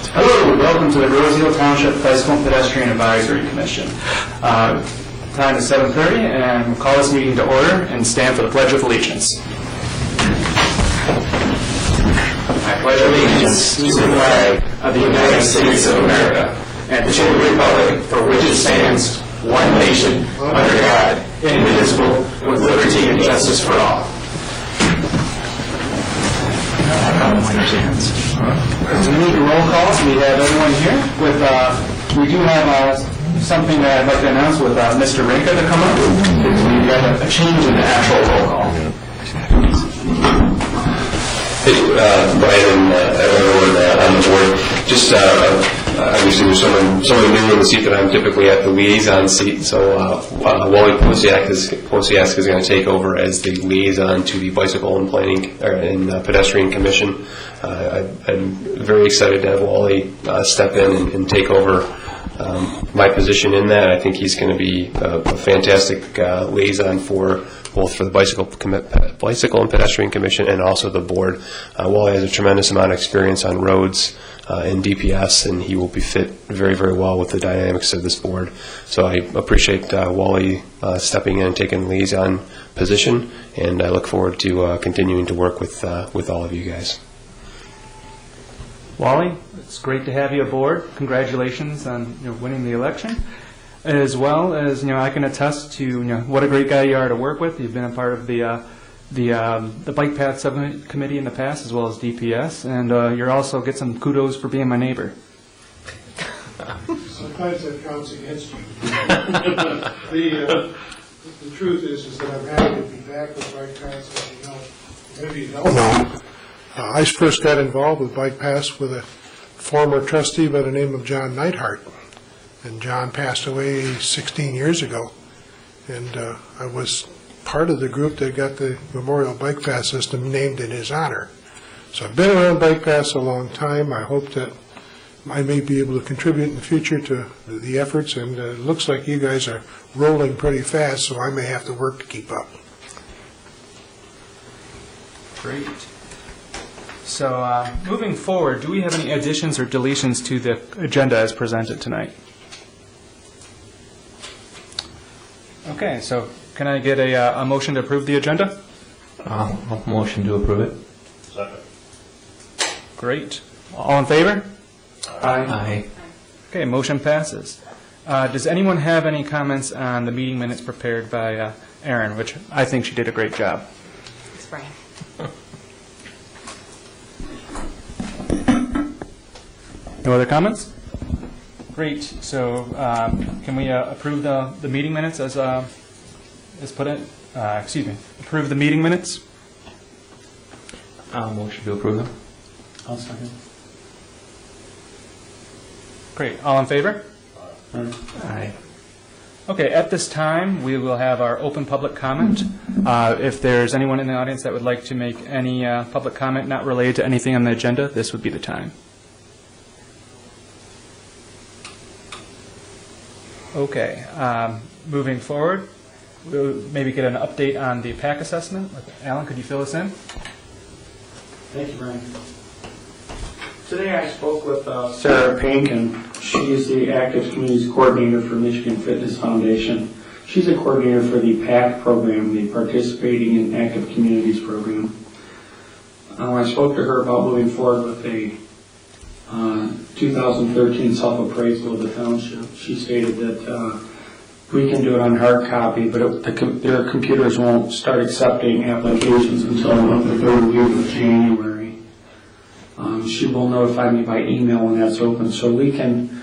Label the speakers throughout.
Speaker 1: Hello, welcome to the Roseville Township Bicycle and Pedestrian Advisory Commission. Time is 7:30, and we'll call this meeting to order and stand for the Pledge of Allegiance. I pledge allegiance to the flag of the United States of America and to the republic for which it stands, one nation, under God, indivisible, with liberty and justice for all. We need a roll call. We have everyone here. We do have something that I'd like to announce with Mr. Rinka to come up. We have a change in the actual roll call.
Speaker 2: Hey, Brian and everyone on the board. Just obviously there's someone new in the seat that I'm typically at the liaison seat. So Wally Posiak is going to take over as the liaison to the Bicycle and Pedestrian Commission. I'm very excited to have Wally step in and take over my position in that. I think he's going to be a fantastic liaison for both for the Bicycle and Pedestrian Commission and also the board. Wally has a tremendous amount of experience on roads in DPS, and he will be fit very, very well with the dynamics of this board. So I appreciate Wally stepping in and taking the liaison position, and I look forward to continuing to work with all of you guys.
Speaker 1: Wally, it's great to have you aboard. Congratulations on winning the election. As well as I can attest to what a great guy you are to work with. You've been a part of the Bike Path Subcommittee in the past, as well as DPS, and you're also get some kudos for being my neighbor.
Speaker 3: Sometimes that counts against you. The truth is that I'm happy to be back with Bike Paths. Maybe you don't know. I first got involved with Bike Paths with a former trustee by the name of John Neidhart. And John passed away 16 years ago. And I was part of the group that got the Memorial Bike Path system named in his honor. So I've been around Bike Paths a long time. I hope that I may be able to contribute in the future to the efforts. And it looks like you guys are rolling pretty fast, so I may have to work to keep up.
Speaker 1: Great. So moving forward, do we have any additions or deletions to the agenda as presented tonight? Okay, so can I get a motion to approve the agenda?
Speaker 4: Motion to approve it.
Speaker 3: Second.
Speaker 1: Great. All in favor?
Speaker 4: Aye.
Speaker 1: Okay, motion passes. Does anyone have any comments on the meeting minutes prepared by Erin, which I think she did a great job?
Speaker 5: Thanks, Brian.
Speaker 1: No other comments? Great. So can we approve the meeting minutes as put in? Approve the meeting minutes?
Speaker 4: Motion to approve them.
Speaker 1: I'll second. Great. All in favor?
Speaker 4: Aye.
Speaker 1: Okay, at this time, we will have our open public comment. If there's anyone in the audience that would like to make any public comment not related to anything on the agenda, this would be the time. Okay, moving forward, we'll maybe get an update on the BPAC assessment. Alan, could you fill us in?
Speaker 6: Thank you, Brian. Today I spoke with Sarah Pink, and she is the Active Communities Coordinator for Michigan Fitness Foundation. She's a coordinator for the PAC program, the Participating in Active Communities program. I spoke to her about moving forward with a 2013 self-appraisal of the township. She stated that we can do it on hard copy, but their computers won't start accepting applications until the third week of January. She will notify me by email when that's open, so we can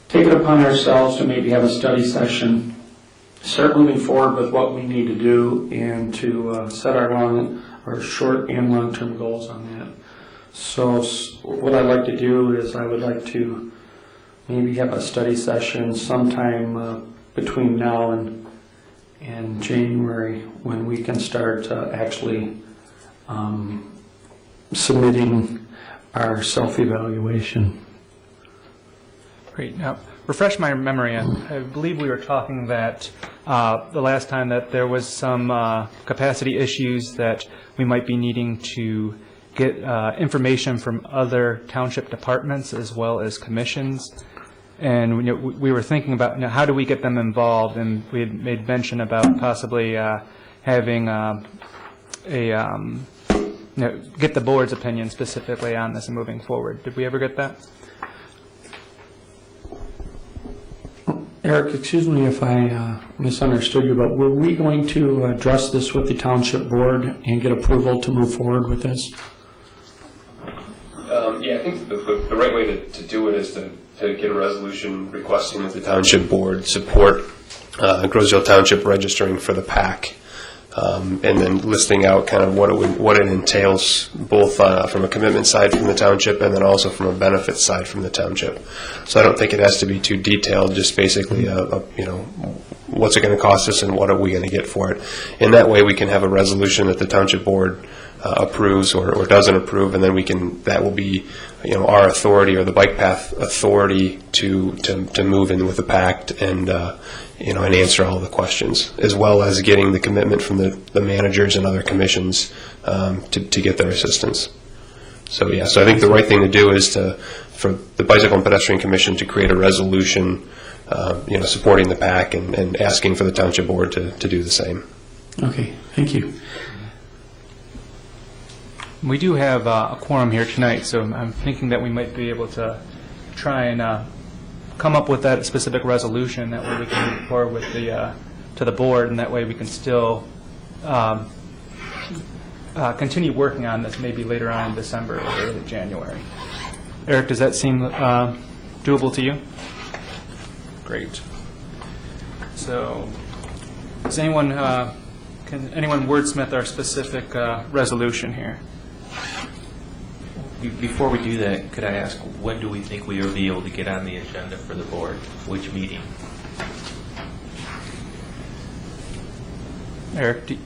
Speaker 6: take it upon ourselves to maybe have a study session, start moving forward with what we need to do, and to set our short and long-term goals on that. So what I'd like to do is I would like to maybe have a study session sometime between now and January when we can start actually submitting our self-evaluation.
Speaker 1: Great. Now, refresh my memory. I believe we were talking that the last time that there was some capacity issues that we might be needing to get information from other township departments as well as commissions. And we were thinking about how do we get them involved, and we had made mention about possibly having get the board's opinion specifically on this and moving forward. Did we ever get that?
Speaker 6: Eric, excuse me if I misunderstood you, but were we going to address this with the township board and get approval to move forward with this?
Speaker 2: Yeah, I think the right way to do it is to get a resolution requesting that the township board support Groseville Township registering for the PAC, and then listing out kind of what it entails, both from a commitment side from the township and then also from a benefit side from the township. So I don't think it has to be too detailed, just basically what's it going to cost us and what are we going to get for it. In that way we can have a resolution that the township board approves or doesn't approve, and then that will be our authority or the bike path authority to move in with the pact and and answer all the questions, as well as getting the commitment from the managers and other commissions to get their assistance. So I think the right thing to do is for the Bicycle and Pedestrian Commission to create a resolution supporting the PAC and asking for the township board to do the same.
Speaker 6: Okay, thank you.
Speaker 1: We do have a quorum here tonight, so I'm thinking that we might be able to try and come up with that specific resolution. That way we can move forward with to the board, and that way we can still continue working on this maybe later on in December or early January. Eric, does that seem doable to you? Great. So, does anyone can anyone wordsmith our specific resolution here?
Speaker 4: Before we do that, could I ask, when do we think we will be able to get on the agenda for the board? Which meeting?
Speaker 1: Eric,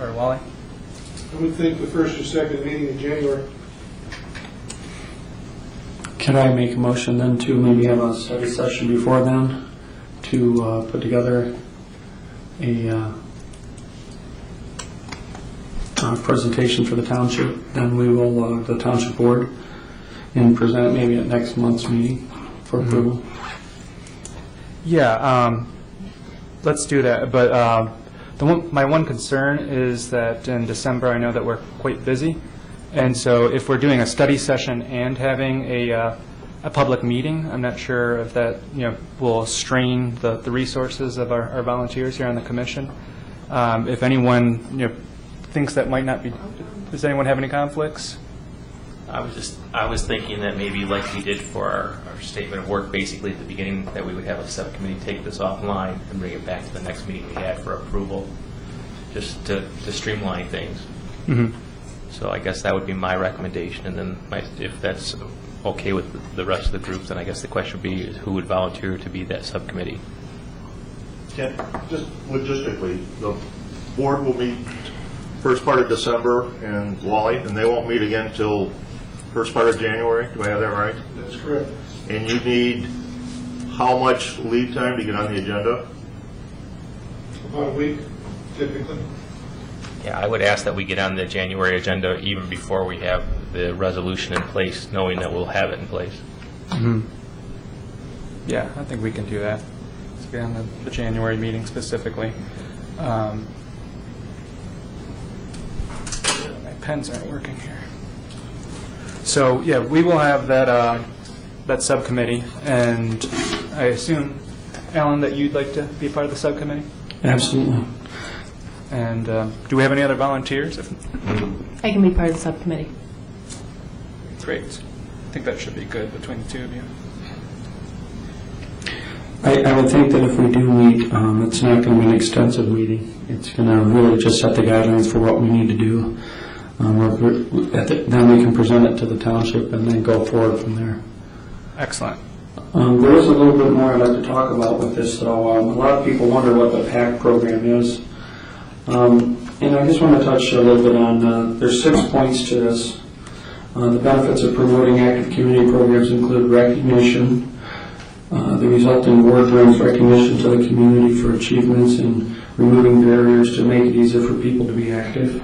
Speaker 1: or Wally?
Speaker 3: I would think the first or second meeting in January.
Speaker 6: Can I make a motion then to maybe have a study session before then to put together a presentation for the township? Then we will, the township board, and present it maybe at next month's meeting for approval.
Speaker 1: Yeah, let's do that. But my one concern is that in December, I know that we're quite busy. And so if we're doing a study session and having a public meeting, I'm not sure if that will strain the resources of our volunteers here on the commission. If anyone thinks that might not be, does anyone have any conflicts?
Speaker 4: I was thinking that maybe like we did for our statement of work, basically at the beginning, that we would have a subcommittee take this offline and bring it back to the next meeting we had for approval, just to streamline things.
Speaker 1: Mm-hmm.
Speaker 4: So I guess that would be my recommendation, and then if that's okay with the rest of the groups, then I guess the question would be who would volunteer to be that subcommittee.
Speaker 5: Yeah, just logistically, the board will meet first part of December in Wally, and they won't meet again until first part of January. Do I have that right?
Speaker 3: That's correct.
Speaker 5: And you need how much lead time to get on the agenda?
Speaker 3: About a week, typically.
Speaker 4: Yeah, I would ask that we get on the January agenda even before we have the resolution in place, knowing that we'll have it in place.
Speaker 1: Mm-hmm. Yeah, I think we can do that. Let's get on the January meeting specifically. My pens aren't working here. So yeah, we will have that subcommittee, and I assume, Alan, that you'd like to be part of the subcommittee?
Speaker 6: Absolutely.
Speaker 1: And do we have any other volunteers?
Speaker 7: I can be part of the subcommittee.
Speaker 1: Great. I think that should be good between the two of you.
Speaker 6: I would think that if we do meet, it's not going to be an extensive meeting. It's going to really just set the guidelines for what we need to do. Then we can present it to the township and then go forward from there.
Speaker 1: Excellent.
Speaker 6: There is a little bit more I'd like to talk about with this, though. A lot of people wonder what the PAC program is. And I just want to touch a little bit on, there's 6 points to this. The benefits of promoting active community programs include recognition. The resulting board brings recognition to the community for achievements and removing barriers to make it easier for people to be active.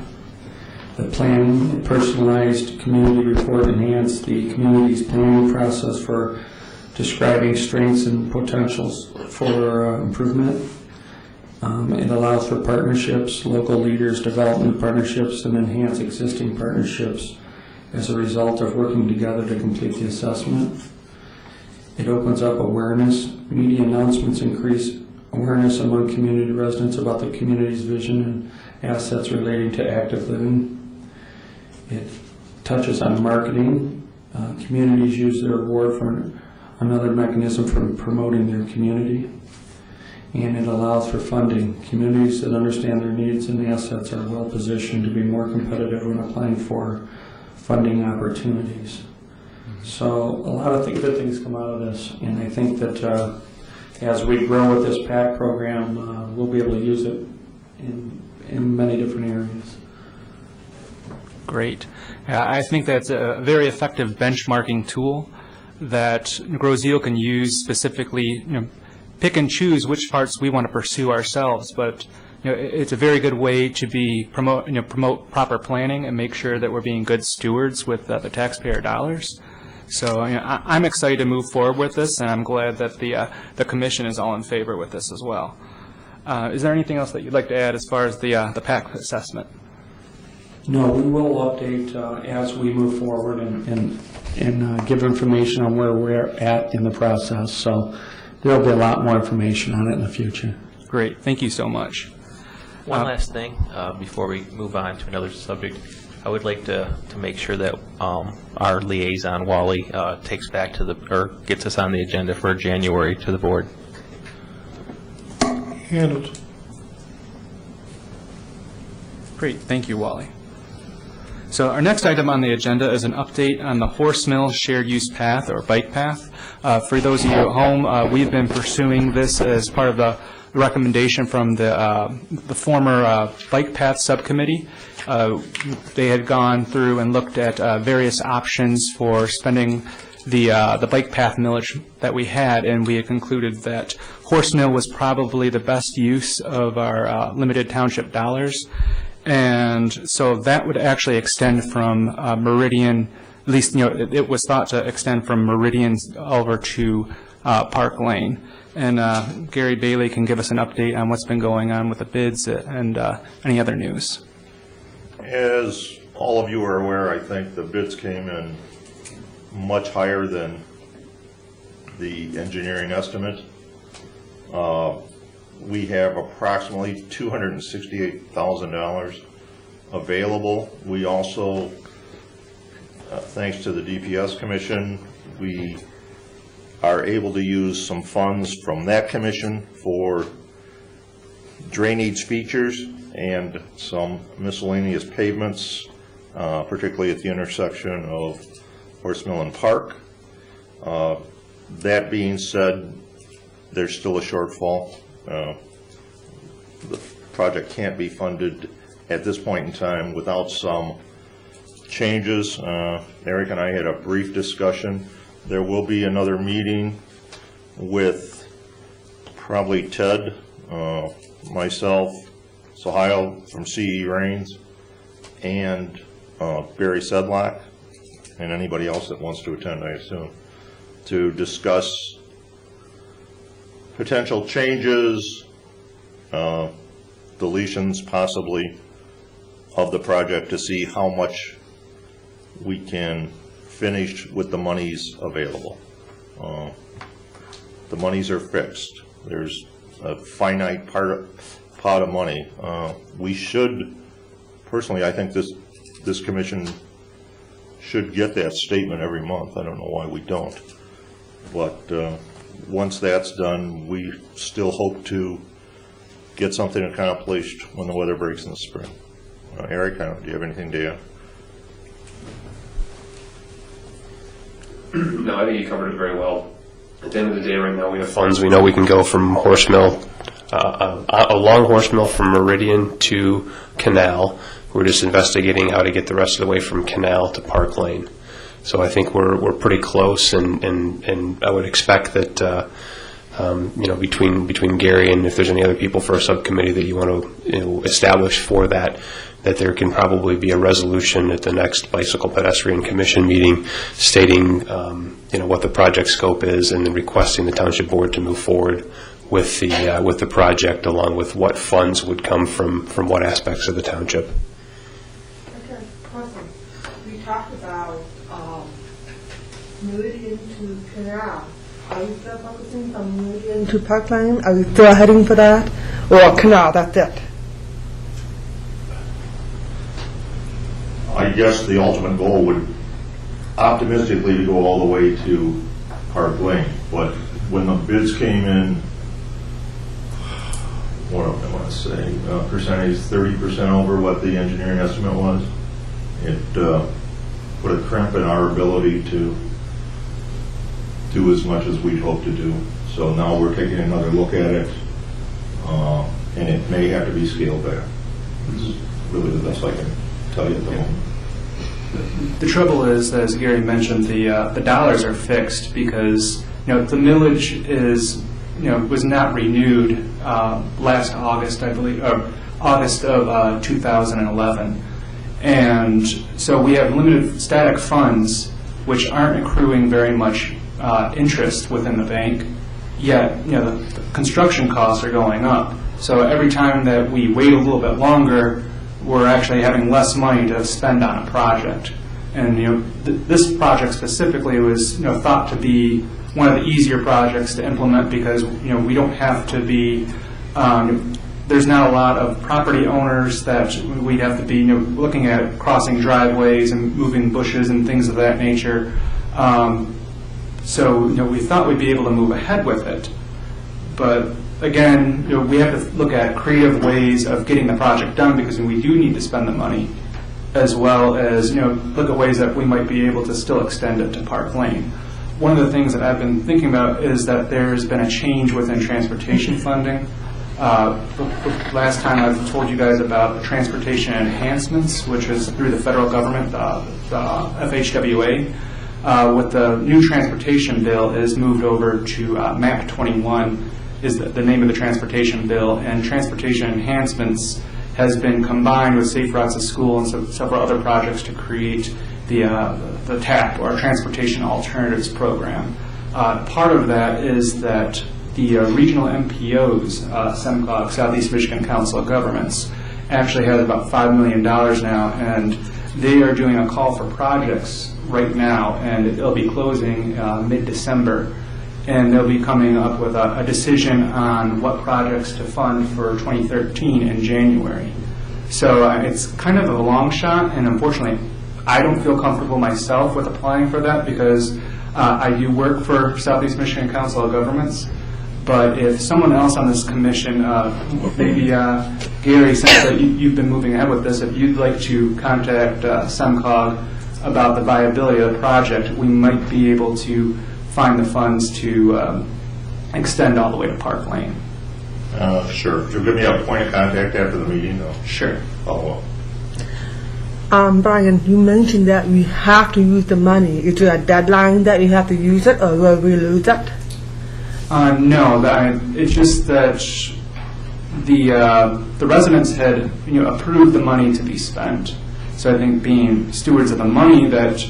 Speaker 6: The planning, personalized community report enhanced the community's planning process for describing strengths and potentials for improvement. It allows for partnerships, local leaders develop new partnerships and enhance existing partnerships as a result of working together to complete the assessment. It opens up awareness. Media announcements increase awareness among community residents about the community's vision and assets relating to active living. It touches on marketing. Communities use their award for another mechanism for promoting their community. And it allows for funding. Communities that understand their needs and assets are well positioned to be more competitive when applying for funding opportunities. So a lot of good things come out of this, and I think that as we grow with this PAC program, we'll be able to use it in many different areas.
Speaker 1: Great. I think that's a very effective benchmarking tool that Grows Yield can use specifically, pick and choose which parts we want to pursue ourselves, but it's a very good way to promote proper planning and make sure that we're being good stewards with the taxpayer dollars. So I'm excited to move forward with this, and I'm glad that the commission is all in favor with this as well. Is there anything else that you'd like to add as far as the PAC assessment?
Speaker 6: No, we will update as we move forward and give information on where we're at in the process. So there'll be a lot more information on it in the future.
Speaker 1: Great. Thank you so much.
Speaker 4: One last thing before we move on to another subject. I would like to make sure that our liaison, Wally, takes back to gets us on the agenda for January to the board.
Speaker 3: Handled.
Speaker 1: Great. Thank you, Wally. So our next item on the agenda is an update on the Horse Mill Shared Use Path, or bike path. For those of you at home, we've been pursuing this as part of the recommendation from the former bike path subcommittee. They had gone through and looked at various options for spending the bike path millage that we had, and we had concluded that Horse Mill was probably the best use of our limited township dollars. And so that would actually extend from Meridian, at least it was thought to extend from Meridian over to Park Lane. And Gary Bailey can give us an update on what's been going on with the bids and any other news.
Speaker 5: As all of you are aware, I think the bids came in much higher than the engineering estimate. We have approximately $268,000 available. We also, thanks to the DPS Commission, we are able to use some funds from that commission for drainage features and some miscellaneous pavements, particularly at the intersection of Horse Mill and Park. That being said, there's still a shortfall. The project can't be funded at this point in time without some changes. Eric and I had a brief discussion. There will be another meeting with probably Ted, myself, Sohail from CE Rains, and Barry Sedlock, and anybody else that wants to attend, I assume, to discuss potential changes, deletions possibly, of the project to see how much we can finish with the monies available. The monies are fixed. There's a finite pot of money. We should, personally, I think this commission should get that statement every month. I don't know why we don't. But once that's done, we still hope to get something accomplished when the weather breaks in the spring. Eric, do you have anything to add?
Speaker 2: No, I think you covered it very well. At the end of the day, right now we have funds. We know we can go from Horse Mill, along Horse Mill from Meridian to Canal. We're just investigating how to get the rest of the way from Canal to Park Lane. So I think we're pretty close, and I would expect that between Gary and if there's any other people for a subcommittee that you want to establish for that there can probably be a resolution at the next Bicycle Pedestrian Commission meeting stating what the project scope is and then requesting the Township Board to move forward with the project along with what funds would come from what aspects of the township.
Speaker 8: Okay, question. We talked about moving into canal. Are we still focusing on moving into Parkland? Are we still heading for that? Or canal, that's it?
Speaker 5: I guess the ultimate goal would optimistically go all the way to Park Lane, but when the bids came in, what do I want to say, percentage 30% over what the engineering estimate was, it put a crimp in our ability to do as much as we'd hoped to do. So now we're taking another look at it, and it may have to be scaled back. It's really the best I can tell you at the moment.
Speaker 1: The trouble is, as Gary mentioned, the dollars are fixed because the millage was not renewed last August, I believe, or August of 2011, and so we have limited static funds which aren't accruing very much interest within the bank. Yet, the construction costs are going up. So every time that we wait a little bit longer, we're actually having less money to spend on a project. And this project specifically was thought to be one of the easier projects to implement because we don't have to be. There's not a lot of property owners that we'd have to be looking at crossing driveways and moving bushes and things of that nature. So we thought we'd be able to move ahead with it, but again, we have to look at creative ways of getting the project done because we do need to spend the money, as well as look at ways that we might be able to still extend it to Park Lane. One of the things that I've been thinking about is that there's been a change within transportation funding. Last time I've told you guys about transportation enhancements, which is through the federal government, the FHWA. With the new transportation bill is moved over to MAP 21 is the name of the transportation bill, and transportation enhancements has been combined with Safe Routes to School and several other projects to create the TAP, or Transportation Alternatives Program. Part of that is that the regional MPOs, SEMCOG, Southeast Michigan Council of Governments, actually has about $5 million now, and they are doing a call for projects right now, and it'll be closing mid-December, and they'll be coming up with a decision on what projects to fund for 2013 in January. So it's kind of a long shot, and unfortunately, I don't feel comfortable myself with applying for that because I do work for Southeast Michigan Council of Governments. But if someone else on this commission, maybe Gary, since that you've been moving ahead with this, if you'd like to contact SEMCOG about the viability of the project, we might be able to find the funds to extend all the way to Park Lane.
Speaker 5: Sure. You'll give me a point of contact after the meeting, though.
Speaker 1: Sure.
Speaker 5: Follow up.
Speaker 8: Brian, you mentioned that we have to use the money. Is there a deadline that you have to use it, or will we lose it?
Speaker 1: No, it's just that the residents had approved the money to be spent. So I think being stewards of the money, that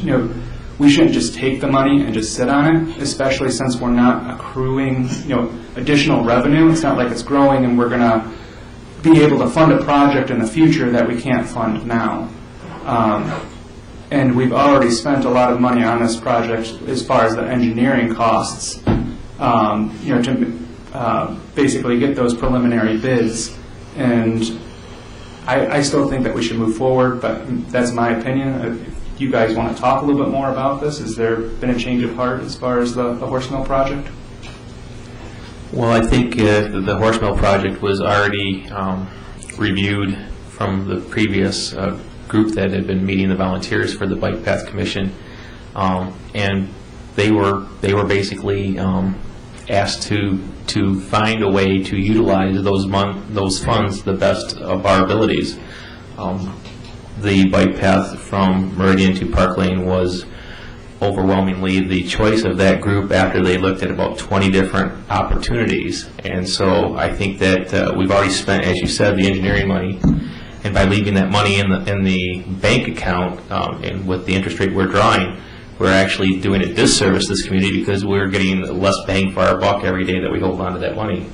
Speaker 1: we shouldn't just take the money and just sit on it, especially since we're not accruing additional revenue. It's not like it's growing and we're going to be able to fund a project in the future that we can't fund now. And we've already spent a lot of money on this project as far as the engineering costs, to basically get those preliminary bids. And I still think that we should move forward, but that's my opinion. If you guys want to talk a little bit more about this, has there been a change of heart as far as the horse mill project?
Speaker 4: Well, I think the horse mill project was already reviewed from the previous group that had been meeting the volunteers for the Bike Path Commission, and they were basically asked to find a way to utilize those funds the best of our abilities. The bike path from Meridian to Park Lane was overwhelmingly the choice of that group after they looked at about 20 different opportunities. And so I think that we've already spent, as you said, the engineering money, and by leaving that money in the bank account and with the interest rate we're drawing, we're actually doing a disservice to this community because we're getting less bang for our buck every day that we hold on to that money.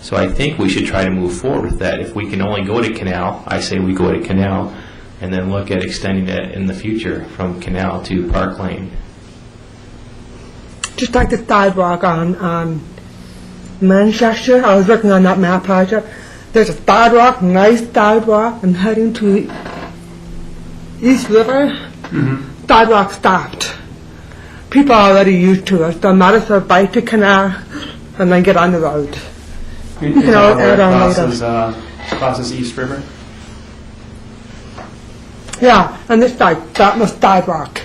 Speaker 4: So I think we should try to move forward with that. If we can only go to Canal, I say we go to Canal, and then look at extending that in the future from Canal to Park Lane.
Speaker 8: Just like the sidewalk on Manchester, I was working on that map project. There's a sidewalk, nice sidewalk. I'm heading to East River. Sidewalk stopped. People are already used to it. They'll matter for a bike to Canal and then get on the road.
Speaker 1: You
Speaker 8: know, add on later.
Speaker 1: Crosses East River?
Speaker 8: Yeah, and this side, that was sidewalk.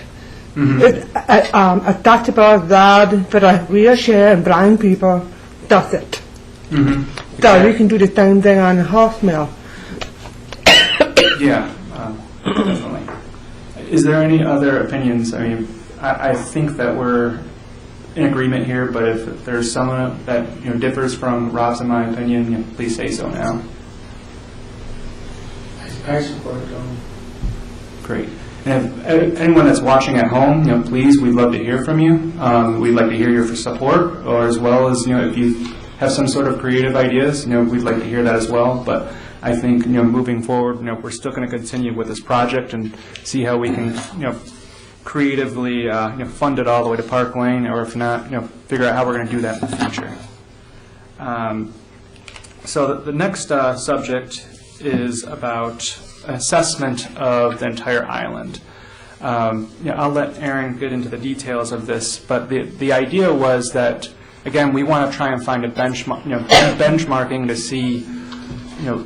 Speaker 8: It's accessible, rad, for the wheelchair and blind people. That's it. So we can do the same thing on the horse mill.
Speaker 1: Yeah, definitely. Is there any other opinions? I mean, I think that we're in agreement here, but if there's someone that differs from Rob's, in my opinion, please say so now.
Speaker 6: I support it.
Speaker 1: Great. And if anyone that's watching at home, please, we'd love to hear from you. We'd like to hear your support, or as well as if you have some sort of creative ideas, we'd like to hear that as well. But I think moving forward, we're still going to continue with this project and see how we can creatively fund it all the way to Park Lane, or if not, figure out how we're going to do that in the future. So the next subject is about assessment of the entire island. I'll let Aaron get into the details of this, but the idea was that, again, we want to try and find a benchmarking to see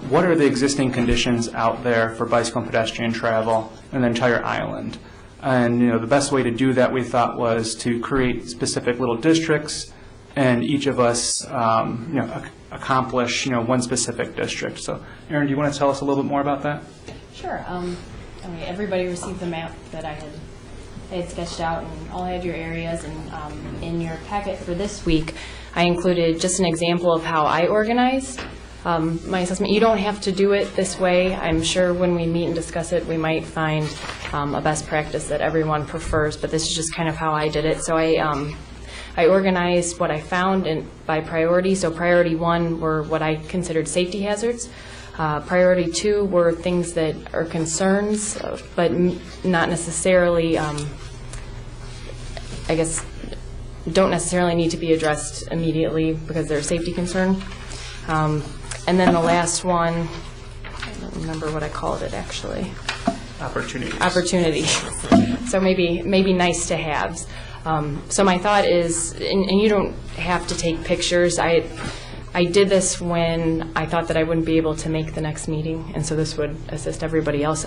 Speaker 1: what are the existing conditions out there for bicycle and pedestrian travel in the entire island. And the best way to do that, we thought, was to create specific little districts, and each of us accomplish one specific district. So Aaron, do you want to tell us a little bit more about that?
Speaker 7: Sure. Everybody received the map that I had sketched out, and all had your areas. And in your packet for this week, I included just an example of how I organized my assessment. You don't have to do it this way. I'm sure when we meet and discuss it, we might find a best practice that everyone prefers, but this is just kind of how I did it. So I organized what I found by priority. So priority 1 were what I considered safety hazards. Priority 2 were things that are concerns, but not necessarily, I guess, don't necessarily need to be addressed immediately because they're a safety concern. And then the last one, I don't remember what I called it actually. Opportunities. So maybe nice to haves. So my thought is, and you don't have to take pictures. I did this when I thought that I wouldn't be able to make the next meeting, and so this would assist everybody else.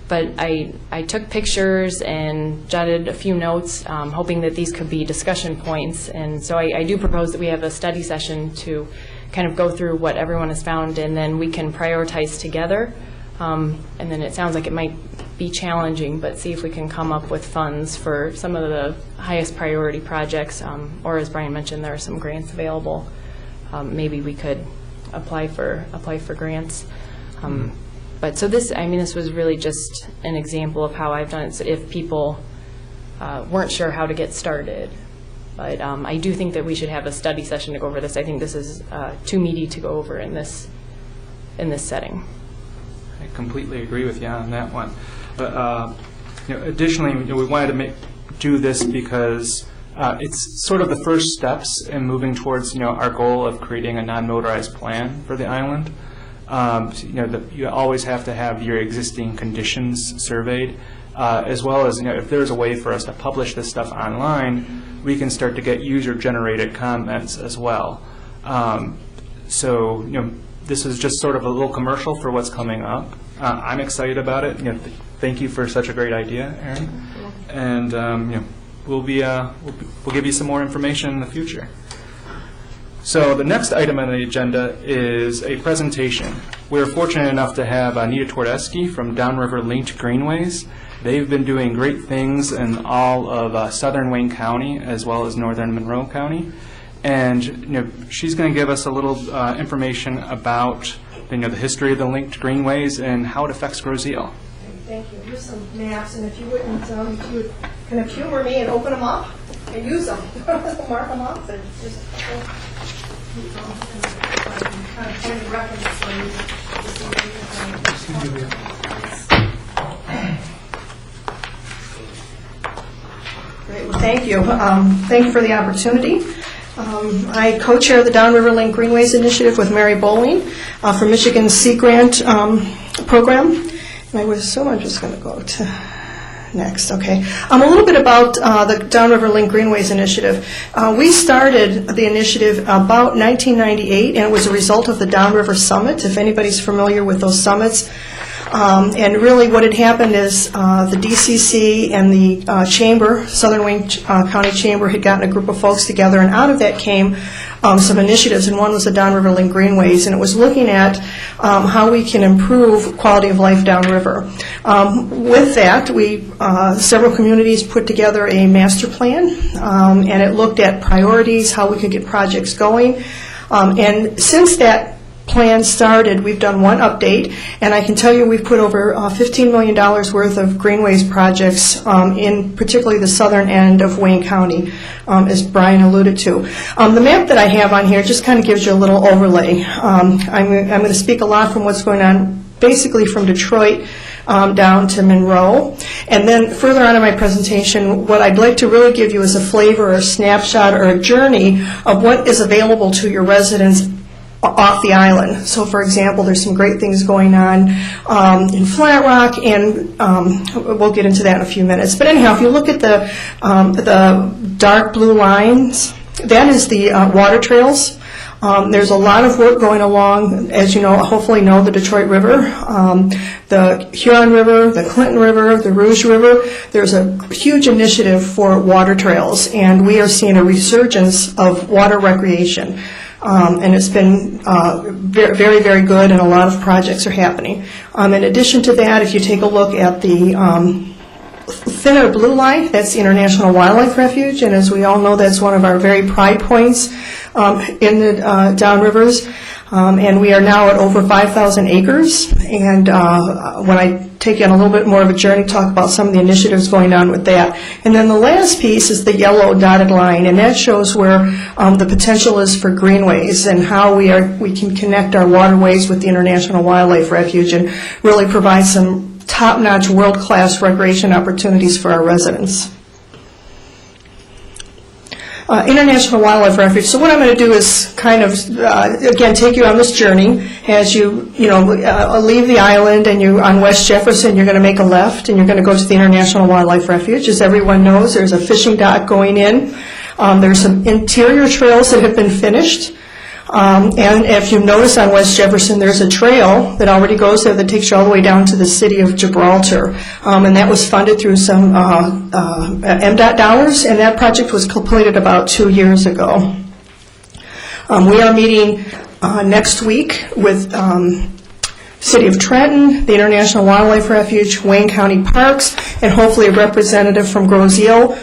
Speaker 7: But I took pictures and jotted a few notes, hoping that these could be discussion points. And so I do propose that we have a study session to kind of go through what everyone has found, and then we can prioritize together. And then it sounds like it might be challenging, but see if we can come up with funds for some of the highest priority projects, or as Brian mentioned, there are some grants available. Maybe we could apply for grants. But so this was really just an example of how I've done it. So if people weren't sure how to get started, but I do think that we should have a study session to go over this. I think this is too meaty to go over in this setting.
Speaker 1: I completely agree with you on that one. But additionally, we wanted to do this because it's sort of the first steps in moving towards our goal of creating a non-motorized plan for the island. You always have to have your existing conditions surveyed, as well as if there's a way for us to publish this stuff online, we can start to get user-generated comments as well. So this is just sort of a little commercial for what's coming up. I'm excited about it. Thank you for such a great idea, Aaron. And we'll give you some more information in the future. So the next item on the agenda is a presentation. We're fortunate enough to have Anita Twardesky from Downriver Linked Greenways, They've been doing great things in all of southern Wayne County as well as northern Monroe County. And she's going to give us a little information about the history of the linked greenways and how it affects Groseal.
Speaker 9: Thank you. Here's some maps, and if you wouldn't, if you would kind of humor me and open them up and use them, mark them up, and just kind of point the reference for you. Great. Well, thank you. Thank you for the opportunity. I co-chair the Downriver Link Greenways Initiative with Mary Bowling from Michigan's Sea Grant program. I'm just going to go to next. Okay. A little bit about the Downriver Link Greenways Initiative. We started the initiative about 1998, and it was a result of the Downriver Summit, if anybody's familiar with those summits. And really what had happened is the DCC and the Chamber, Southern Wayne County Chamber, had gotten a group of folks together, and out of that came some initiatives, and one was the Downriver Link Greenways, and it was looking at how we can improve quality of life downriver. With that, several communities put together a master plan, and it looked at priorities, how we could get projects going. And since that plan started, we've done one update, and I can tell you we've put over $15 million worth of greenways projects in particularly the southern end of Wayne County, as Brian alluded to. The map that I have on here just kind of gives you a little overlay. I'm going to speak a lot from what's going on basically from Detroit down to Monroe. And then further on in my presentation, what I'd like to really give you is a flavor or a snapshot or a journey of what is available to your residents off the island. So, for example, there's some great things going on in Flat Rock, and we'll get into that in a few minutes. But anyhow, if you look at the dark blue lines, that is the water trails. There's a lot of work going along, as you know, hopefully know, the Detroit River, the Huron River, the Clinton River, the Rouge River. There's a huge initiative for water trails, and we are seeing a resurgence of water recreation. And it's been very, very good, and a lot of projects are happening. In addition to that, if you take a look at the thinner blue line, that's the International Wildlife Refuge, and as we all know, that's one of our very pride points in the downrivers. And we are now at over 5,000 acres. And when I take you on a little bit more of a journey, talk about some of the initiatives going on with that. And then the last piece is the yellow dotted line, and that shows where the potential is for greenways and how we can connect our waterways with the International Wildlife Refuge and really provide some top-notch, world-class recreation opportunities for our residents. International Wildlife Refuge. So what I'm going to do is kind of, again, take you on this journey as you leave the island and you're on West Jefferson. You're going to make a left and you're going to go to the International Wildlife Refuge. As everyone knows, there's a fishing dock going in. There's some interior trails that have been finished. And if you notice on West Jefferson, there's a trail that already goes there that takes you all the way down to the city of Gibraltar. And that was funded through some MDOT dollars, and that project was completed about 2 years ago. We are meeting next week with City of Trenton, the International Wildlife Refuge, Wayne County Parks, and hopefully a representative from Groseal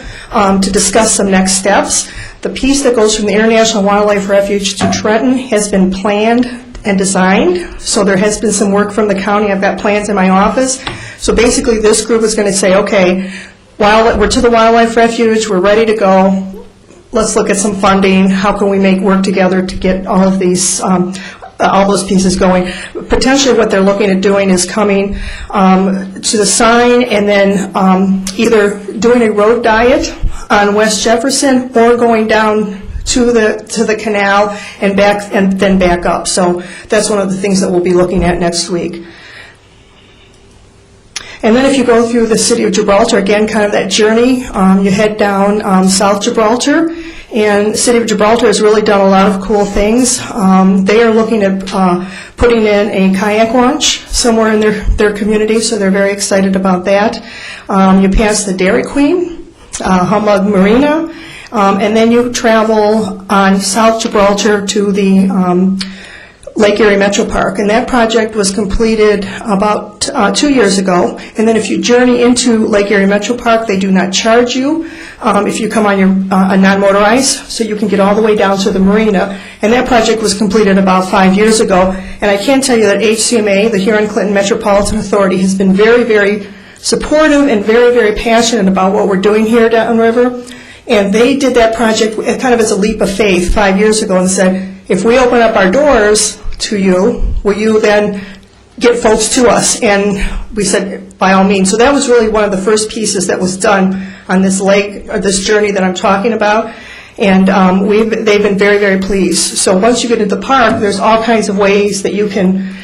Speaker 9: to discuss some next steps. The piece that goes from the International Wildlife Refuge to Trenton has been planned and designed, so there has been some work from the county. I've got plans in my office. So basically this group is going to say, okay, we're to the Wildlife Refuge, we're ready to go, let's look at some funding, how can we work together to get all of these all those pieces going. Potentially what they're looking at doing is coming to the sign and then either doing a road diet on West Jefferson or going down to the canal and back and then back up. So that's one of the things that we'll be looking at next week. And then if you go through the city of Gibraltar, again, kind of that journey, you head down South Gibraltar, and the city of Gibraltar has really done a lot of cool things. They are looking at putting in a kayak launch somewhere in their community, so they're very excited about that. You pass the Dairy Queen, Humbug Marina, and then you travel on South Gibraltar to the Lake Erie Metro Park, and that project was completed about 2 years ago. And then if you journey into Lake Erie Metro Park, they do not charge you if you come on your non-motorized, so you can get all the way down to the marina. And that project was completed about 5 years ago. And I can tell you that HCMA, the Huron-Clinton Metropolitan Authority, has been very, very supportive and very, very passionate about what we're doing here downriver. And they did that project kind of as a leap of faith 5 years ago and said, if we open up our doors to you, will you then get folks to us? And we said, by all means. So that was really one of the first pieces that was done on this lake, or this journey that I'm talking about. And they've been very, very pleased. So once you get into the park, there's all kinds of ways that you can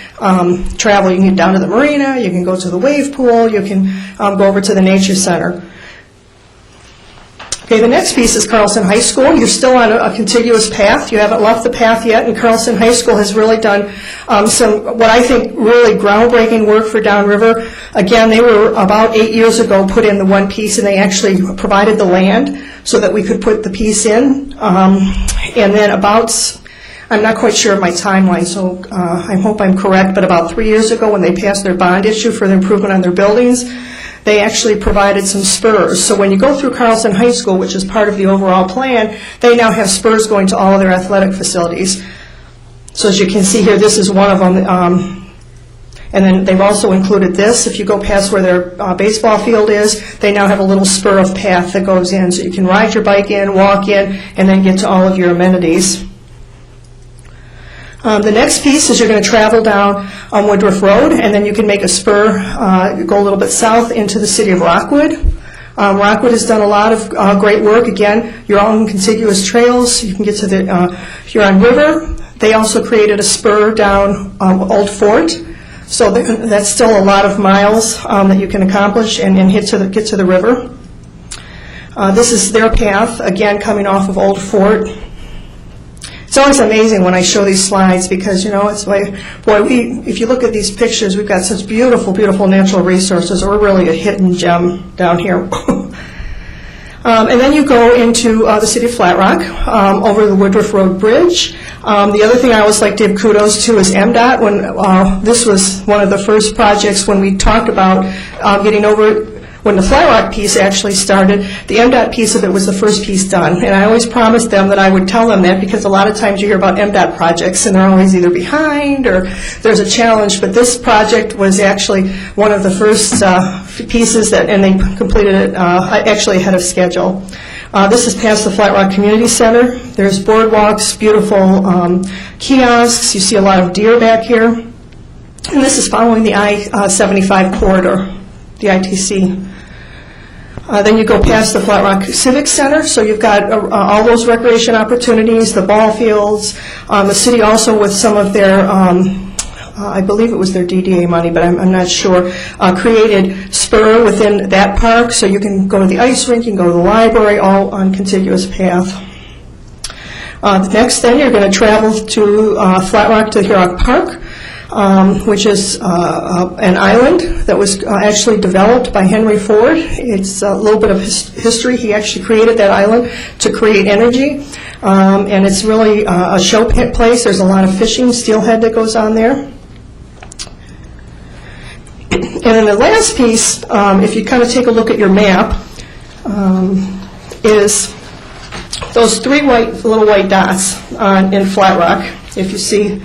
Speaker 9: travel. You can get down to the marina, you can go to the wave pool, you can go over to the nature center. Okay, the next piece is Carlson High School. You're still on a contiguous path. You haven't left the path yet, and Carlson High School has really done some, what I think, really groundbreaking work for downriver. Again, they were about 8 years ago put in the one piece, and they actually provided the land so that we could put the piece in. And then I'm not quite sure of my timeline, so I hope I'm correct, but about 3 years ago when they passed their bond issue for the improvement on their buildings, they actually provided some spurs. So when you go through Carlson High School, which is part of the overall plan, they now have spurs going to all of their athletic facilities. So as you can see here, this is one of them. And then they've also included this. If you go past where their baseball field is, they now have a little spur of path that goes in. So you can ride your bike in, walk in, and then get to all of your amenities. The next piece is you're going to travel down Woodruff Road, and then you can make a spur, go a little bit south into the city of Rockwood. Rockwood has done a lot of great work. Again, you're all in contiguous trails. You can get to the Huron River. They also created a spur down Old Fort. So that's still a lot of miles that you can accomplish and get to the river. This is their path, again, coming off of Old Fort. It's always amazing when I show these slides because, it's like, boy, if you look at these pictures, we've got such beautiful, beautiful natural resources. We're really a hidden gem down here. And then you go into the city of Flat Rock, over the Woodruff Road Bridge. The other thing I always like to give kudos to is MDOT. When this was one of the first projects when we talked about getting over, when the Flat Rock piece actually started, the MDOT piece of it was the first piece done. And I always promised them that I would tell them that because a lot of times you hear about MDOT projects and they're always either behind or there's a challenge. But this project was actually one of the first pieces and they completed it actually ahead of schedule. This is past the Flat Rock Community Center. There's boardwalks, beautiful kiosks. You see a lot of deer back here. And this is following the I-75 corridor, the ITC. Then you go past the Flat Rock Civic Center, so you've got all those recreation opportunities, the ball fields. The city also with some of their, I believe it was their DDA money, but I'm not sure, created spur within that park, so you can go to the ice rink, you can go to the library, all on contiguous path. Next then, you're going to travel to Flat Rock to Huron Park, which is an island that was actually developed by Henry Ford. It's a little bit of history. He actually created that island to create energy, and it's really a show place. There's a lot of fishing, steelhead that goes on there. And then the last piece, if you kind of take a look at your map, is those three little white dots in Flat Rock, if you see.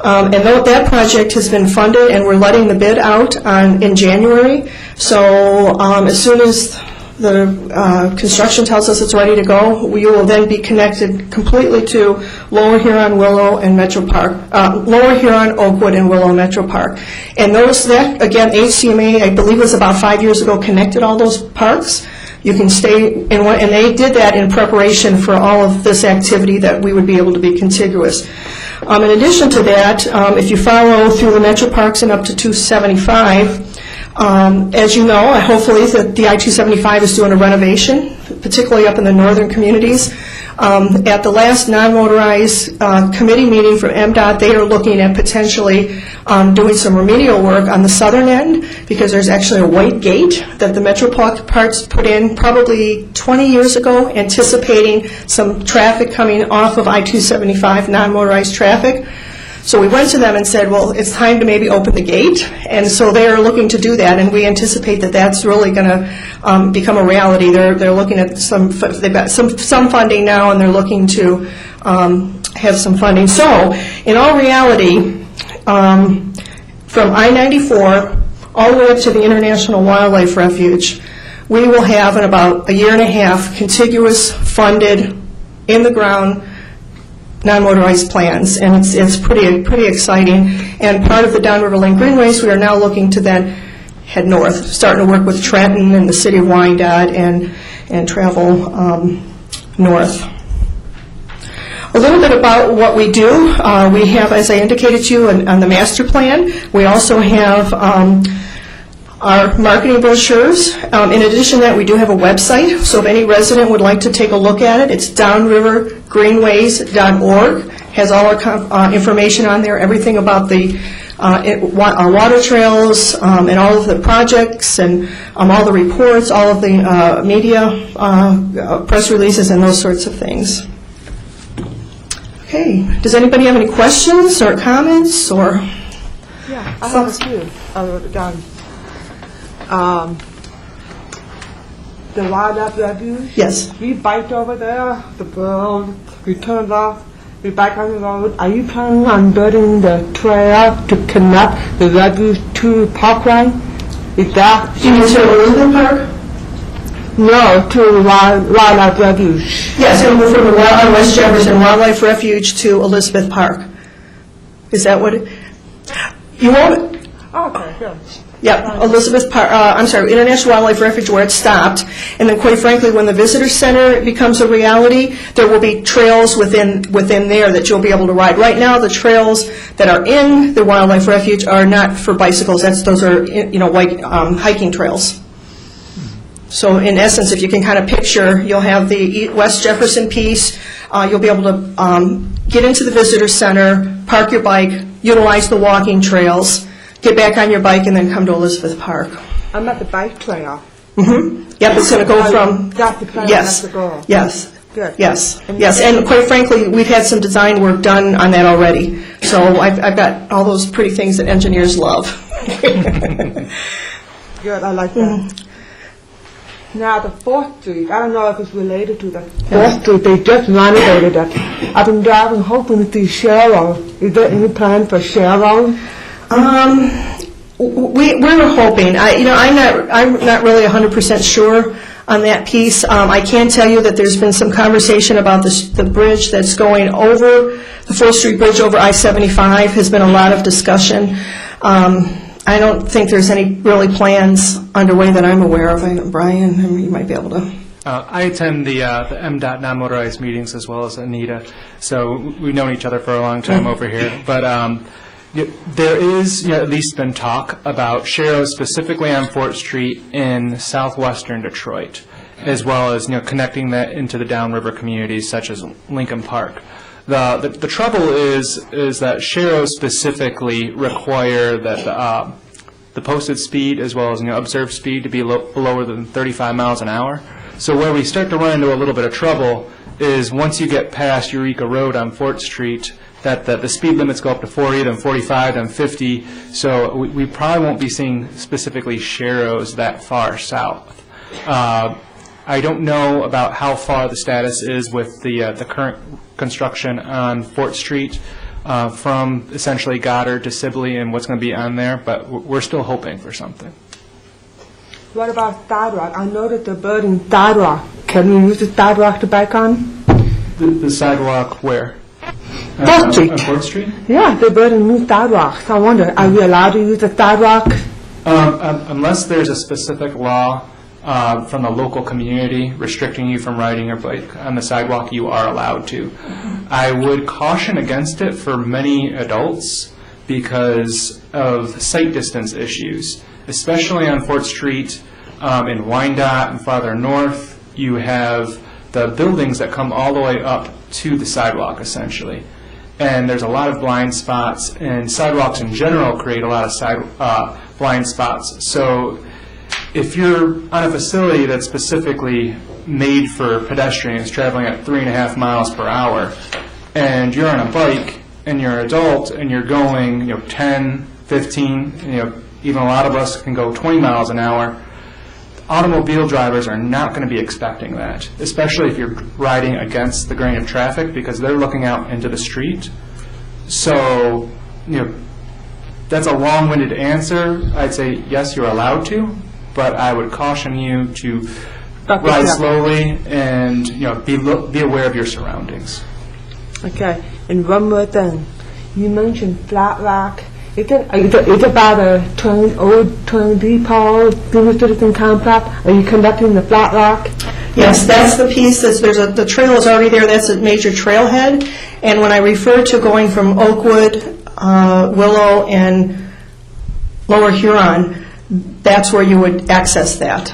Speaker 9: And that project has been funded, and we're letting the bid out in January. So as soon as the construction tells us it's ready to go, we will then be connected completely to Lower Huron, Willow, and Metro Park. Lower Huron, Oakwood, and Willow Metro Park. And that, again, HCMA, I believe it was about 5 years ago, connected all those parks. You can stay in one, and they did that in preparation for all of this activity that we would be able to be contiguous. In addition to that, if you follow through the Metro Parks and up to 275, as you know, hopefully the I-275 is doing a renovation, particularly up in the northern communities. At the last non-motorized committee meeting from MDOT, they are looking at potentially doing some remedial work on the southern end because there's actually a white gate that the Metro Parks put in probably 20 years ago, anticipating some traffic coming off of I-275, non-motorized traffic. So we went to them and said, well, it's time to maybe open the gate, and so they are looking to do that, and we anticipate that that's really going to become a reality. They're looking at they've got some funding now, and they're looking to have some funding. So, in all reality, from I-94 all the way up to the International Wildlife Refuge, we will have in about a year and a half contiguous, funded, in-the-ground, non-motorized plans, and it's pretty exciting. And part of the Downriver Link Greenways, we are now looking to then head north, starting to work with Trenton and the city of Wyandotte and travel north. A little bit about what we do. We have, as I indicated to you, on the master plan, we also have our marketing brochures. In addition to that, we do have a website, so if any resident would like to take a look at it, it's downrivergreenways.org. Has all our information on there, everything about the water trails and all of the projects and all the reports, all of the media, press releases, and those sorts of things. Okay, does anybody have any questions or comments or?
Speaker 8: Yeah, I have a few. I wrote it down. The wildlife refuge.
Speaker 9: Yes.
Speaker 8: We biked over there, the road, we turned off, we bike on the road. Are you planning on building the trail to connect the refuge to Parkway? Is that?
Speaker 9: You mean to Elizabeth Park?
Speaker 8: No, to the wildlife refuge.
Speaker 9: Yes, and we're from the West Jefferson Wildlife Refuge to Elizabeth Park. Is that what it? You won't?
Speaker 8: Okay, good.
Speaker 9: Yep, Elizabeth Park, International Wildlife Refuge where it stopped. And then quite frankly, when the visitor center becomes a reality, there will be trails within there that you'll be able to ride. Right now, the trails that are in the Wildlife Refuge are not for bicycles. Those are, hiking trails. So in essence, if you can kind of picture, you'll have the West Jefferson piece. You'll be able to get into the visitor center, park your bike, utilize the walking trails, get back on your bike, and then come to Elizabeth Park.
Speaker 8: I'm at the bike trail.
Speaker 9: Mm-hmm. Yep, it's going to go from...
Speaker 8: That's the plan.
Speaker 9: Yes,
Speaker 8: That's the goal.
Speaker 9: yes,
Speaker 8: Good.
Speaker 9: yes, yes. And quite frankly, we've had some design work done on that already. So I've got all those pretty things that engineers love.
Speaker 8: Good, I like that. Now, the 4th Street, I don't know if it's related to the 4th Street, they just renovated it. I've been driving, hoping to see Cheryl. Is there any plan for Cheryl?
Speaker 9: We're hoping. I'm not really 100% sure on that piece. I can tell you that there's been some conversation about the bridge that's going over, the 4th Street Bridge over I-75 has been a lot of discussion. I don't think there's any really plans underway that I'm aware of. Brian, you might be able to.
Speaker 1: I attend the MDOT non-motorized meetings as well as Anita, so we've known each other for a long time over here. But there is at least been talk about Sharrow specifically on 4th Street in southwestern Detroit, as well as connecting that into the downriver communities such as Lincoln Park. The trouble is that Sharrow specifically require that the posted speed as well as observed speed to be lower than 35 miles an hour. So where we start to run into a little bit of trouble is once you get past Eureka Road on 4th Street, that the speed limits go up to 40, then 45, then 50. So we probably won't be seeing specifically Sharrows that far south. I don't know about how far the status is with the current construction on 4th Street from essentially Goddard to Sibley and what's going to be on there, but we're still hoping for something.
Speaker 8: What about sidewalk? I know that they're building sidewalk. Can we use the sidewalk to bike on?
Speaker 1: The sidewalk where?
Speaker 8: 4th Street.
Speaker 1: On 4th Street?
Speaker 8: Yeah, they're building new sidewalks. I wonder, are we allowed to use the sidewalk?
Speaker 1: Unless there's a specific law from the local community restricting you from riding your bike on the sidewalk, you are allowed to. I would caution against it for many adults because of sight distance issues, especially on 4th Street in Wyandotte and farther north. You have the buildings that come all the way up to the sidewalk, essentially. And there's a lot of blind spots, and sidewalks in general create a lot of blind spots. So if you're on a facility that's specifically made for pedestrians traveling at 3.5 miles per hour, and you're on a bike and you're an adult and you're going, 10, 15, even a lot of us can go 20 miles an hour, automobile drivers are not going to be expecting that, especially if you're riding against the grain of traffic, because they're looking out into the street. So, that's a long-winded answer. I'd say, yes, you're allowed to, but I would caution you to ride slowly and, be aware of your surroundings.
Speaker 8: Okay, and one more thing. You mentioned Flat Rock. It's about a old depot, senior citizen complex. Are you conducting the Flat Rock?
Speaker 9: Yes, that's the piece, the trail is already there, that's a major trailhead. And when I refer to going from Oakwood, Willow, and Lower Huron, that's where you would access that.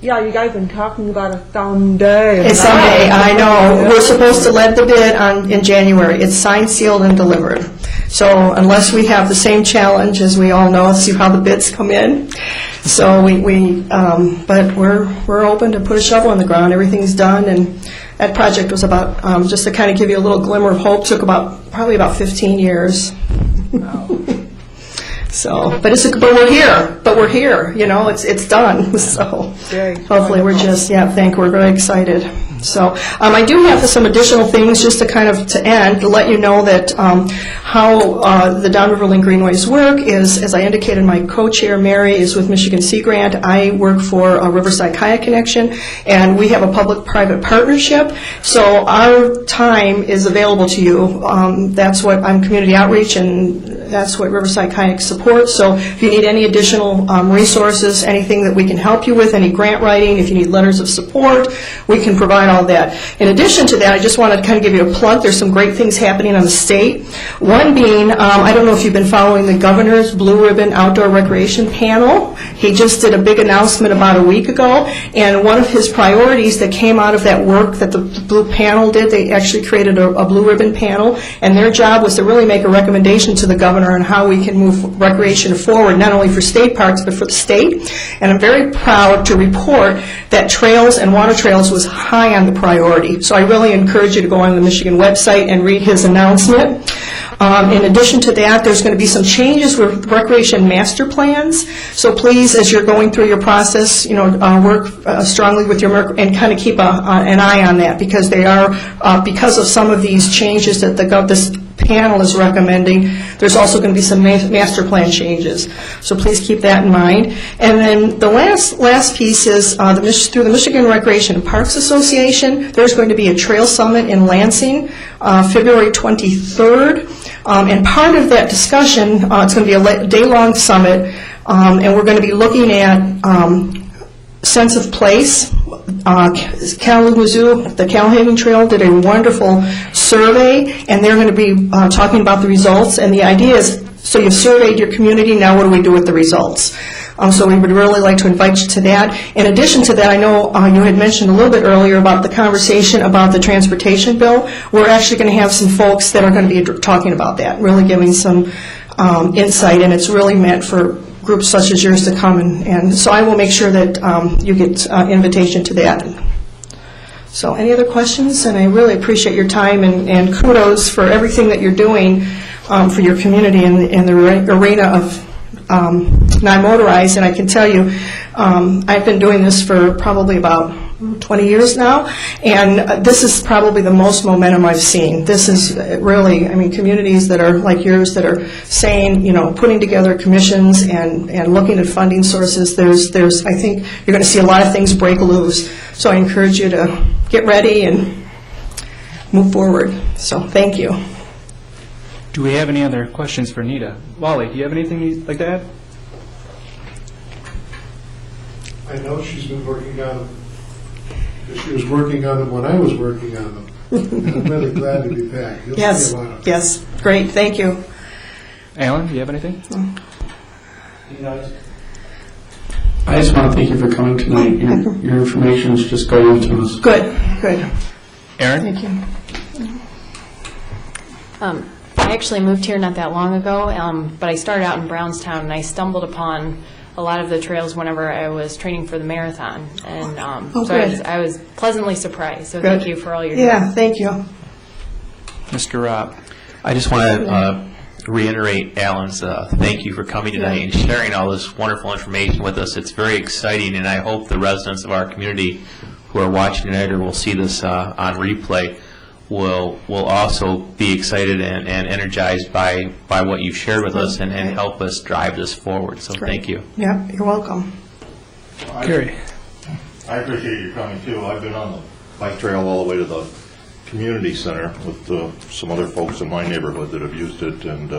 Speaker 8: Yeah, you guys been talking about it someday.
Speaker 9: It's someday, I know. We're supposed to let the bid in January. It's signed, sealed, and delivered. So unless we have the same challenge, as we all know, see how the bids come in. So but we're open to put a shovel in the ground. Everything's done, and that project was about, just to kind of give you a little glimmer of hope, took probably about 15 years. So, but we're here. It's done. So, hopefully, we're very excited. So, I do have some additional things just to end to let you know that how the Downriver Link Greenways work is, as I indicated, my co-chair Mary is with Michigan Sea Grant. I work for Riverside Kayak Connection, and we have a public-private partnership. So our time is available to you. That's what I'm community outreach, and that's what Riverside Kayak supports. So if you need any additional resources, anything that we can help you with, any grant writing, if you need letters of support, we can provide all that. In addition to that, I just wanted to kind of give you a plug. There's some great things happening on the state. One being, I don't know if you've been following the governor's Blue Ribbon Outdoor Recreation Panel. He just did a big announcement about a week ago, and one of his priorities that came out of that work that the Blue Panel did, they actually created a Blue Ribbon Panel, and their job was to really make a recommendation to the governor on how we can move recreation forward, not only for state parks, but for the state. And I'm very proud to report that trails and water trails was high on the priority. So I really encourage you to go on the Michigan website and read his announcement. In addition to that, there's going to be some changes with recreation master plans. So please, as you're going through your process, work strongly with your and kind of keep an eye on that, because they are because of some of these changes that this panel is recommending. There's also going to be some master plan changes. So please keep that in mind. And then the last piece is through the Michigan Recreation and Parks Association, there's going to be a trail summit in Lansing, February 23rd. And part of that discussion, it's going to be a day-long summit, and we're going to be looking at sense of place. Kalamazoo, the Calhaven Trail, did a wonderful survey, and they're going to be talking about the results. And the idea is, so you've surveyed your community, now what do we do with the results? So we would really like to invite you to that. In addition to that, I know you had mentioned a little bit earlier about the conversation about the transportation bill. We're actually going to have some folks that are going to be talking about that, really giving some insight, and it's really meant for groups such as yours to come, and so I will make sure that you get invitation to that. So any other questions? And I really appreciate your time, and kudos for everything that you're doing for your community in the arena of non-motorized. And I can tell you, I've been doing this for probably about 20 years now, and this is probably the most momentum I've seen. This is really, communities that are like yours that are saying, putting together commissions and looking at funding sources. There's I think you're going to see a lot of things break loose. So I encourage you to get ready and move forward. So thank you.
Speaker 1: Do we have any other questions for Nita? Wally, do you have anything you'd like to add?
Speaker 3: I know she's been working on them. She was working on them when I was working on them. And I'm really glad to be back. You'll
Speaker 9: Yes,
Speaker 3: see a lot of
Speaker 9: yes, great, thank you.
Speaker 1: Alan, do you have anything?
Speaker 6: I just want to thank you for coming tonight. Your information is just going to us.
Speaker 9: Good.
Speaker 1: Aaron?
Speaker 9: Thank you.
Speaker 7: I actually moved here not that long ago, but I started out in Brownstown, and I stumbled upon a lot of the trails whenever I was training for the marathon, and I was pleasantly surprised. So thank you for all your
Speaker 9: Yeah, thank you.
Speaker 1: Mr. Robb?
Speaker 4: I just want to reiterate Alan's thank you for coming tonight and sharing all this wonderful information with us. It's very exciting, and I hope the residents of our community who are watching tonight or will see this on replay will also be excited and energized by what you've shared with us and help us drive this forward. So thank you.
Speaker 9: Yeah, you're welcome.
Speaker 1: Gary.
Speaker 5: I appreciate you coming too. I've been on the bike trail all the way to the community center with some other folks in my neighborhood that have used it, and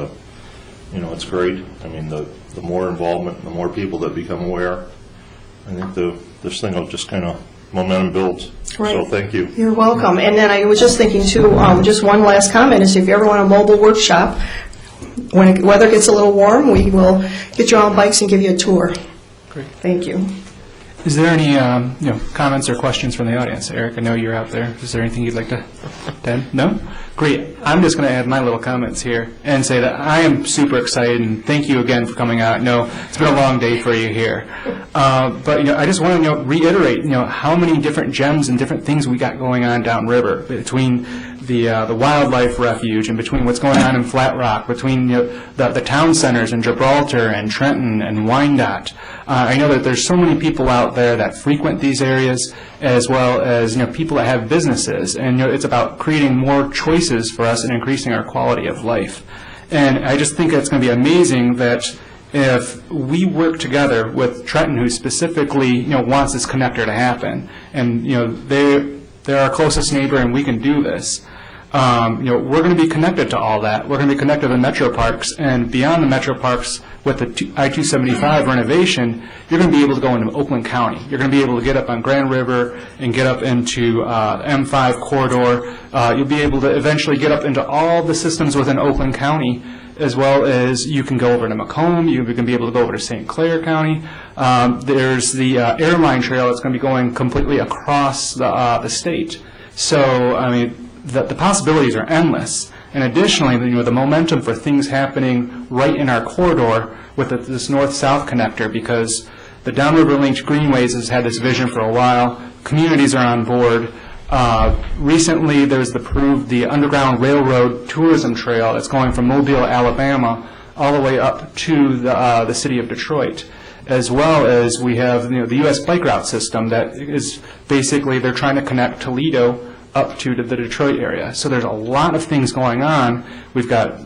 Speaker 5: you know, it's great. I mean, the more involvement, the more people that become aware, I think this thing will just kind of momentum builds.
Speaker 9: Right.
Speaker 5: So thank you.
Speaker 9: You're welcome. And then I was just thinking too, just one last comment is if you ever want a mobile workshop, when the weather gets a little warm, we will get you on bikes and give you a tour.
Speaker 1: Great.
Speaker 9: Thank you.
Speaker 1: Is there any comments or questions from the audience? Eric, I know you're out there. Is there anything you'd like to add? No? Great. I'm just going to add my little comments here and say that I am super excited, and thank you again for coming out. No, it's been a long day for you here. But I just want to reiterate how many different gems and different things we got going on downriver between the wildlife refuge and between what's going on in Flat Rock, between the town centers in Gibraltar and Trenton and Wyandotte. I know that there's so many people out there that frequent these areas, as well as people that have businesses, and it's about creating more choices for us and increasing our quality of life. And I just think it's going to be amazing that if we work together with Trenton, who specifically wants this connector to happen, and they're our closest neighbor, and we can do this. We're going to be connected to all that. We're going to be connected to the metro parks, and beyond the metro parks, with the I-275 renovation, you're going to be able to go into Oakland County. You're going to be able to get up on Grand River and get up into M5 corridor. You'll be able to eventually get up into all the systems within Oakland County, as well as you can go over to Macomb. You can be able to go over to St. Clair County. There's the airline trail that's going to be going completely across the state. So, I mean, the possibilities are endless. And additionally, the momentum for things happening right in our corridor with this north-south connector, because the Downriver Linked Greenways has had this vision for a while. Communities are on board. Recently, there's the Underground Railroad Tourism Trail that's going from Mobile, Alabama, all the way up to the city of Detroit, as well as we have the U.S. Bike Route System that is basically, they're trying to connect Toledo up to the Detroit area. So there's a lot of things going on. We've got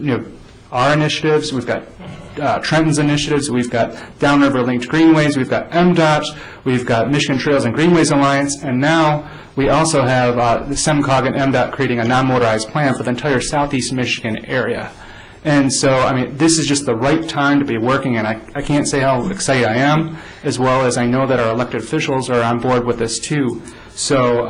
Speaker 1: our initiatives, we've got Trenton's initiatives, we've got Downriver Linked Greenways, we've got MDOT, we've got Michigan Trails and Greenways Alliance, and now we also have the SEMCOG and MDOT creating a non-motorized plan for the entire southeast Michigan area. And so, I mean, this is just the right time to be working, and I can't say how excited I am, as well as I know that our elected officials are on board with this too. So,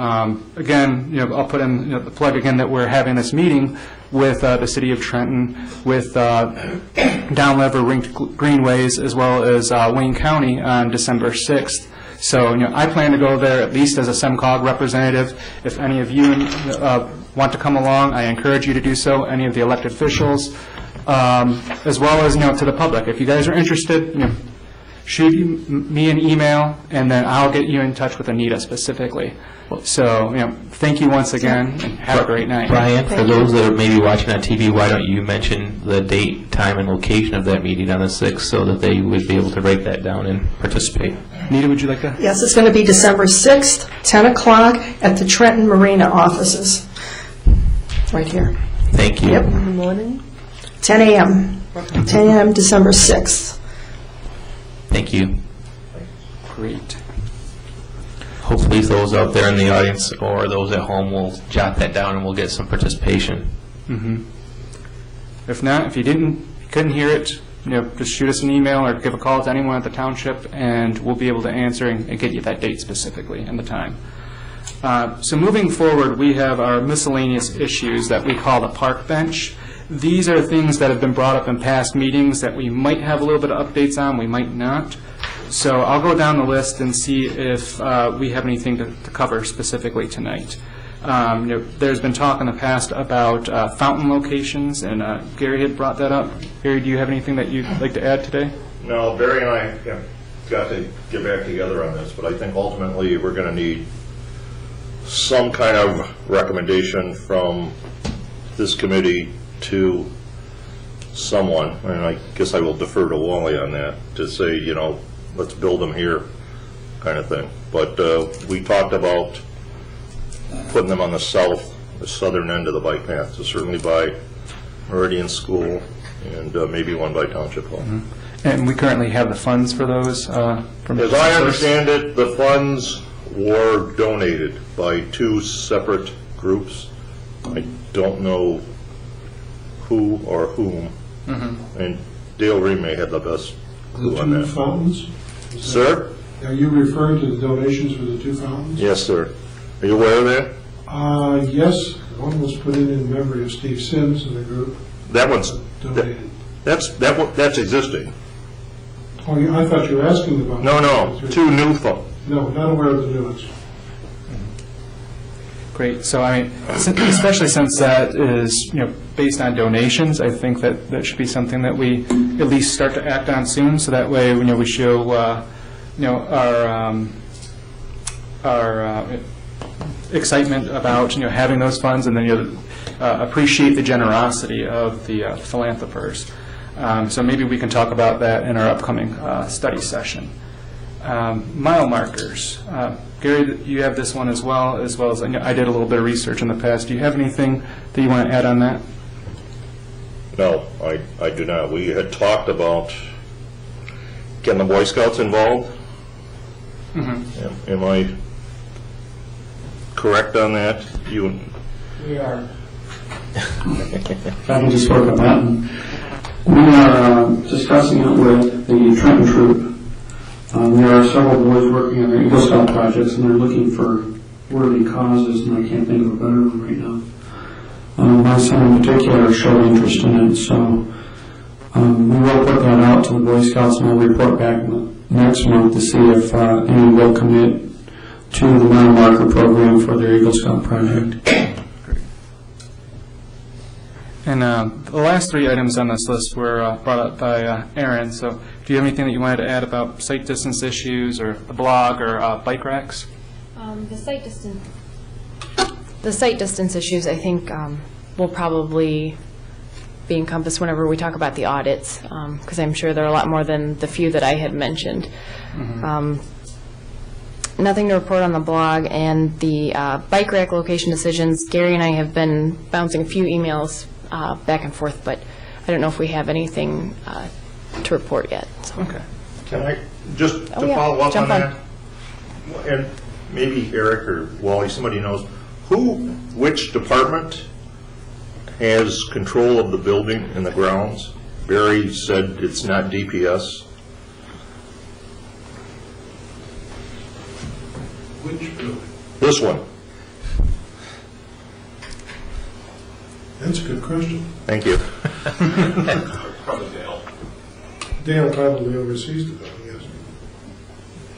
Speaker 1: again, I'll put in the plug again that we're having this meeting with the City of Trenton, with Downriver Linked Greenways, as well as Wayne County on December 6th. So, I plan to go there at least as a SEMCOG representative. If any of you want to come along, I encourage you to do so, any of the elected officials, as well as, to the public. If you guys are interested, shoot me an email, and then I'll get you in touch with Anita specifically. So, thank you once again, and have a great night.
Speaker 4: Brian, for those that are maybe watching on TV, why don't you mention the date, time, and location of that meeting on the 6th so that they would be able to write that down and participate?
Speaker 1: Anita, would you like to?
Speaker 9: Yes, it's going to be December 6th, 10 o'clock at the Trenton Marina offices, right here.
Speaker 4: Thank you.
Speaker 9: Yep. In the morning? 10 a.m. 10 a.m. December 6th.
Speaker 4: Thank you.
Speaker 1: Great.
Speaker 4: Hopefully those out there in the audience or those at home will jot that down and we'll get some participation.
Speaker 1: Mm-hmm. If not, if you couldn't hear it, just shoot us an email or give a call to anyone at the township, and we'll be able to answer and get you that date specifically and the time. So moving forward, we have our miscellaneous issues that we call the park bench. These are things that have been brought up in past meetings that we might have a little bit of updates on, we might not. So I'll go down the list and see if we have anything to cover specifically tonight. There's been talk in the past about fountain locations, and Gary had brought that up. Gary, do you have anything that you'd like to add today?
Speaker 5: No, Barry and I have got to get back together on this, but I think ultimately we're going to need some kind of recommendation from this committee to someone, and I guess I will defer to Wally on that, to say, you know, let's build them here, kind of thing. But we talked about putting them on the southern end of the bike path, so certainly by Meridian School and maybe one by Township Hall.
Speaker 1: And we currently have the funds for those? From
Speaker 5: As I understand it, the funds were donated by two separate groups. I don't know who or whom, and Dale Reed may have the best clue on
Speaker 3: The two
Speaker 5: that.
Speaker 3: fountains?
Speaker 5: Sir?
Speaker 3: Are you referring to the donations for the two fountains?
Speaker 5: Yes, sir. Are you aware of that?
Speaker 3: Yes, one was put in memory of Steve Sims in the group,
Speaker 5: That one's,
Speaker 3: donated.
Speaker 5: that's existing.
Speaker 3: Oh, I thought you were asking about.
Speaker 5: No, two new funds.
Speaker 3: No, not aware of the new ones.
Speaker 1: Great. So, I mean, especially since that is, you know, based on donations, I think that that should be something that we at least start to act on soon, so that way, you know, we show, you know, our excitement about, you know, having those funds, and then, you know, appreciate the generosity of the philanthropers. So maybe we can talk about that in our upcoming study session. Mile markers. Gary, you have this one as well as I did a little bit of research in the past. Do you have anything that you want to add on that?
Speaker 5: No, I do not. We had talked about getting the Boy Scouts involved. Am I correct on that?
Speaker 6: We are. If I can just work on that. We are discussing it with the Trenton Troop. There are several boys working on their Eagle Scout projects, and they're looking for worthy causes, and I can't think of a better one right now. My son in particular showed interest in it, so we will put that out to the Boy Scouts, and we'll report back next month to see if any will commit to the mile marker program for their Eagle Scout project.
Speaker 1: And the last three items on this list were brought up by Aaron. So do you have anything that you wanted to add about sight distance issues or the blog or bike racks?
Speaker 7: The sight distance issues, I think, will probably be encompassed whenever we talk about the audits, because I'm sure there are a lot more than the few that I had mentioned. Nothing to report on the blog, and the bike rack location decisions, Gary and I have been bouncing a few emails back and forth, but I don't know if we have anything to report yet. So.
Speaker 1: Okay.
Speaker 5: Can I, just to follow up on that, and maybe Eric or Wally, somebody knows, which department has control of the building and the grounds? Barry said it's not DPS.
Speaker 3: Which building?
Speaker 5: This one.
Speaker 3: That's a good question.
Speaker 5: Thank you.
Speaker 3: Dale probably oversees the building, yes.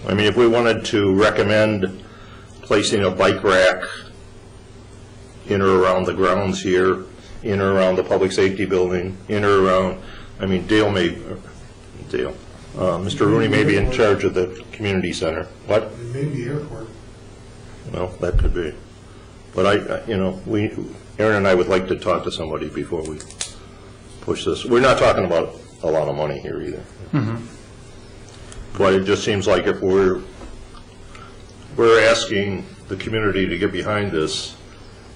Speaker 5: I mean, if we wanted to recommend placing a bike rack in or around the grounds here, in or around the public safety building, in or around, I mean, Mr. Rooney may be in charge of the community center. What?
Speaker 3: It may be airport.
Speaker 5: Well, that could be. But Aaron and I would like to talk to somebody before we push this. We're not talking about a lot of money here either. But it just seems like if we're asking the community to get behind this,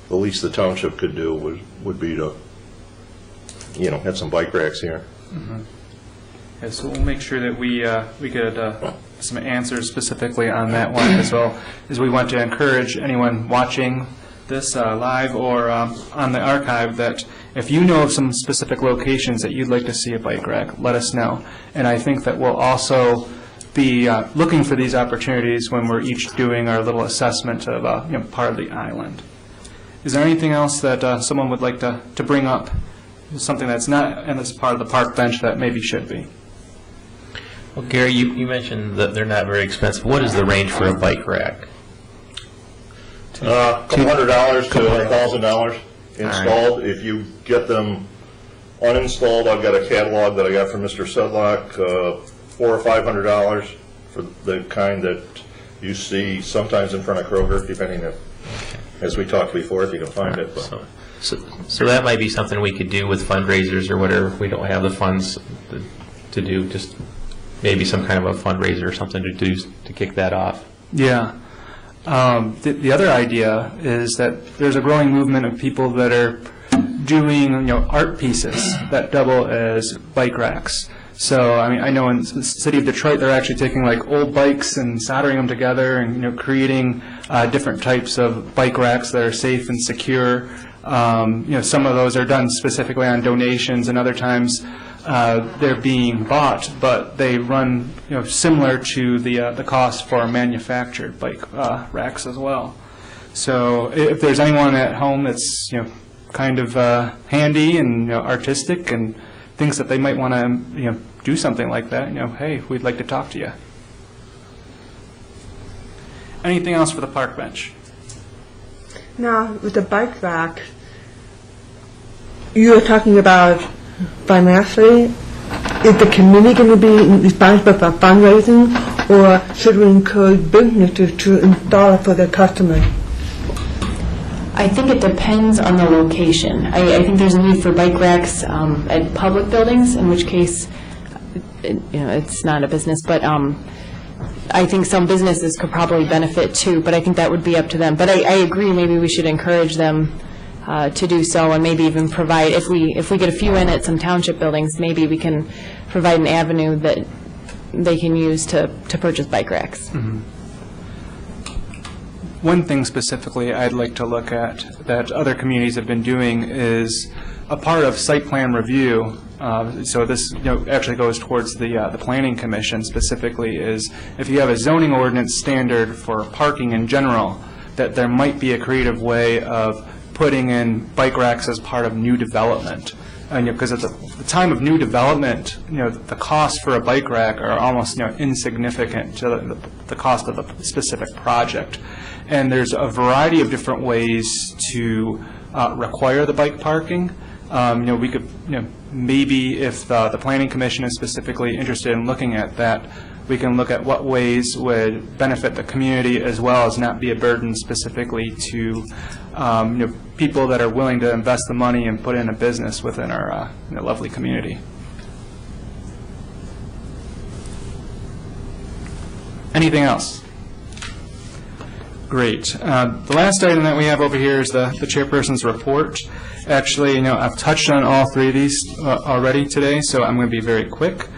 Speaker 5: the least the township could do would be to, have some bike racks here.
Speaker 1: Yeah, so we'll make sure that we get some answers specifically on that one, as well as we want to encourage anyone watching this live or on the archive that if you know of some specific locations that you'd like to see a bike rack, let us know. And I think that we'll also be looking for these opportunities when we're each doing our little assessment of part of the island. Is there anything else that someone would like to bring up, something that's not in this part of the park bench that maybe should be?
Speaker 4: Well, Gary, you mentioned that they're not very expensive. What is the range for a bike rack?
Speaker 5: $200 to $1,000 installed. If you get them uninstalled, I've got a catalog that I got from Mr. Sedlock, $400 or $500 for the kind that you see sometimes in front of Kroger, depending if as we talked before, if you can find it. But
Speaker 4: So that might be something we could do with fundraisers or whatever, if we don't have the funds to do, just maybe some kind of a fundraiser or something to do to kick that off.
Speaker 1: Yeah. The other idea is that there's a growing movement of people that are doing, art pieces that double as bike racks. So, I mean, I know in the city of Detroit, they're actually taking like old bikes and soldering them together and, creating different types of bike racks that are safe and secure. Some of those are done specifically on donations, and other times they're being bought, but they run, similar to the cost for manufactured bike racks as well. So if there's anyone at home that's, kind of handy and artistic and thinks that they might want to, do something like that, hey, we'd like to talk to you. Anything else for the park bench?
Speaker 8: Now, with the bike rack, you were talking about financially. Is the community going to be responsible for fundraising, or should we encourage businesses to install it for their customers?
Speaker 7: I think it depends on the location. I think there's a need for bike racks at public buildings, in which case, it's not a business, but I think some businesses could probably benefit too, but I think that would be up to them. But I agree, maybe we should encourage them to do so, and maybe even provide, if we get a few in at some township buildings, maybe we can provide an avenue that they can use to purchase bike racks.
Speaker 1: Mm-hmm. One thing specifically I'd like to look at that other communities have been doing is a part of site plan review. So this actually goes towards the Planning Commission specifically, is if you have a zoning ordinance standard for parking in general, that there might be a creative way of putting in bike racks as part of new development. And because at the time of new development, the costs for a bike rack are almost insignificant to the cost of the specific project. And there's a variety of different ways to require the bike parking. We could, maybe if the Planning Commission is specifically interested in looking at that, we can look at what ways would benefit the community as well as not be a burden specifically to people that are willing to invest the money and put in a business within our lovely community. Anything else? Great. The last item that we have over here is the chairperson's report. Actually, I've touched on all three of these already today, so I'm going to be very quick.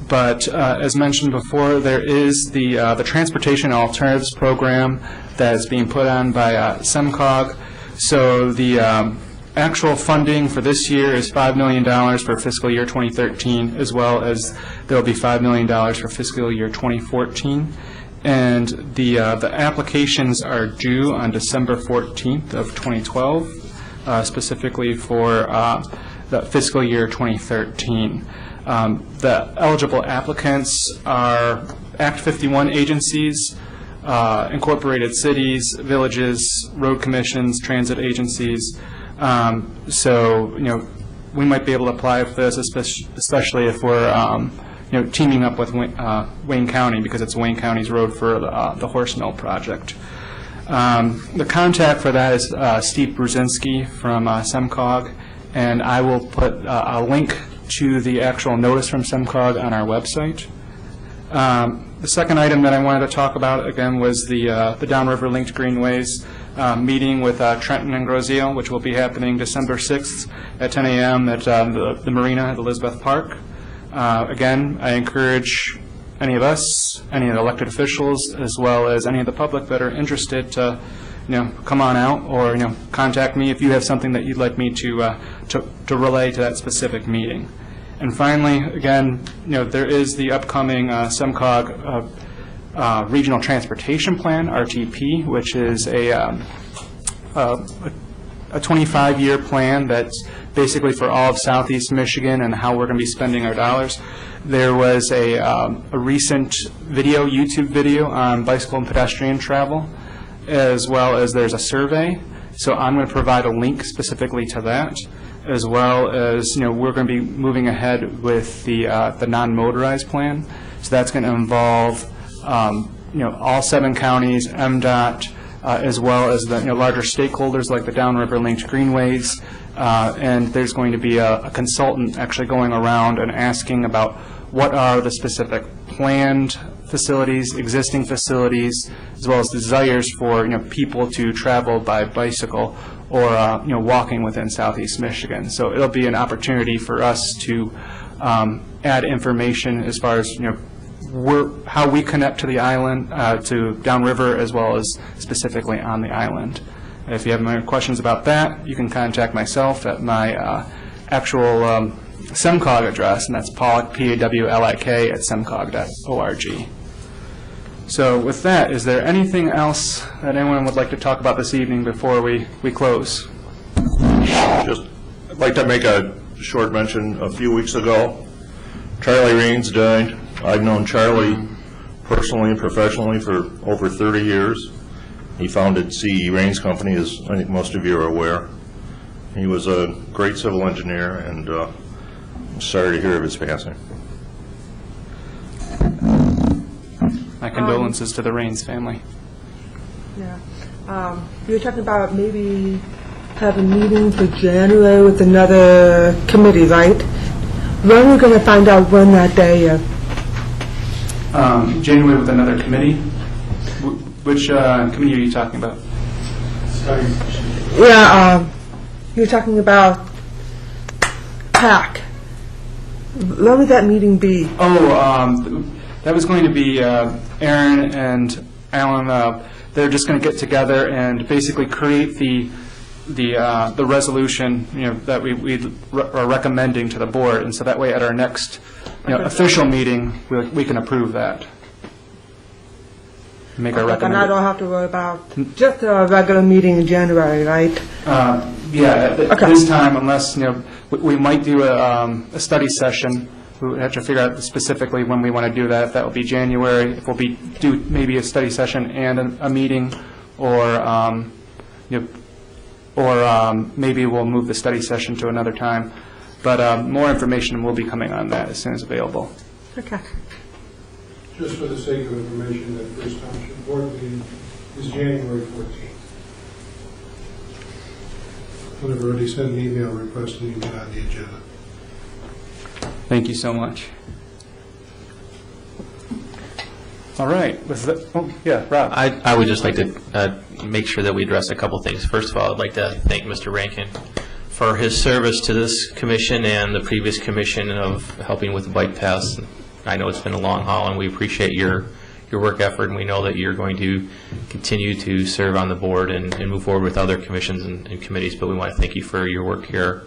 Speaker 1: But as mentioned before, there is the Transportation Alternatives Program that is being put on by SEMCOG. So the actual funding for this year is $5 million for fiscal year 2013, as well as there will be $5 million for fiscal year 2014. And the applications are due on December 14th of 2012, specifically for the fiscal year 2013. The eligible applicants are Act 51 agencies, incorporated cities, villages, road commissions, transit agencies. So, we might be able to apply for this, especially if we're teaming up with Wayne County, because it's Wayne County's road for the Horse Mill project. The contact for that is Steve Brzezinski from SEMCOG, and I will put a link to the actual notice from SEMCOG on our website. The second item that I wanted to talk about, again, was the Downriver Linked Greenways meeting with Trenton and Grozeal, which will be happening December 6th at 10 a.m. at the Marina at Elizabeth Park. Again, I encourage any of us, any of the elected officials, as well as any of the public that are interested to, come on out, or contact me if you have something that you'd like me to relay to that specific meeting. And finally, again, there is the upcoming SEMCOG Regional Transportation Plan (RTP), which is a 25-year plan that's basically for all of Southeast Michigan and how we're going to be spending our dollars. There was a recent YouTube video on bicycle and pedestrian travel, as well as there's a survey. So I'm going to provide a link specifically to that, as well as we're going to be moving ahead with the non-motorized plan. So that's going to involve all 7 counties, MDOT, as well as the larger stakeholders like the Downriver Linked Greenways. And there's going to be a consultant actually going around and asking about what are the specific planned facilities, existing facilities, as well as desires for people to travel by bicycle or walking within Southeast Michigan. So it'll be an opportunity for us to add information as far as how we connect to the island, to downriver, as well as specifically on the island. If you have any questions about that, you can contact myself at my actual SEMCOG address, and that's Pawlik, P-A-W-L-I-K, at semcog.org. So with that, is there anything else that anyone would like to talk about this evening before we close?
Speaker 5: Just, I'd like to make a short mention. A few weeks ago, Charlie Raines died. I've known Charlie personally and professionally for over 30 years. He founded C.E. Raines Company, as I think most of you are aware. He was a great civil engineer, and I'm sorry to hear of his passing.
Speaker 1: My condolences to the Raines family.
Speaker 8: Yeah. You were talking about maybe have a meeting for January with another committee, right? When are we going to find out when that day is?
Speaker 1: January with another committee? Which committee are you talking about?
Speaker 8: Yeah, you're talking about PAC. When would that meeting be?
Speaker 1: Oh, that was going to be Aaron and Alan. They're just going to get together and basically create the resolution that we are recommending to the board, and so that way at our next official meeting we can approve that. Make our recommendation.
Speaker 8: And I don't have to worry about just a regular meeting in January, right?
Speaker 1: Yeah, at this time, unless we might do a study session. We would have to figure out specifically when we want to do that. If that will be January, if we'll do maybe a study session and a meeting, or maybe we'll move the study session to another time. But more information will be coming on that as soon as available.
Speaker 8: Okay.
Speaker 3: Just for the sake of information, that first township board meeting is January 14th. I've already sent an email requesting you get on the agenda.
Speaker 1: Thank you so much. All right. Yeah, Rob.
Speaker 4: I would just like to make sure that we address a couple things. First of all, I'd like to thank Mr. Rankin for his service to this commission and the previous commission of helping with the bike paths. I know it's been a long haul, and we appreciate your work effort, and we know that you're going to continue to serve on the board and move forward with other commissions and committees, but we want to thank you for your work here.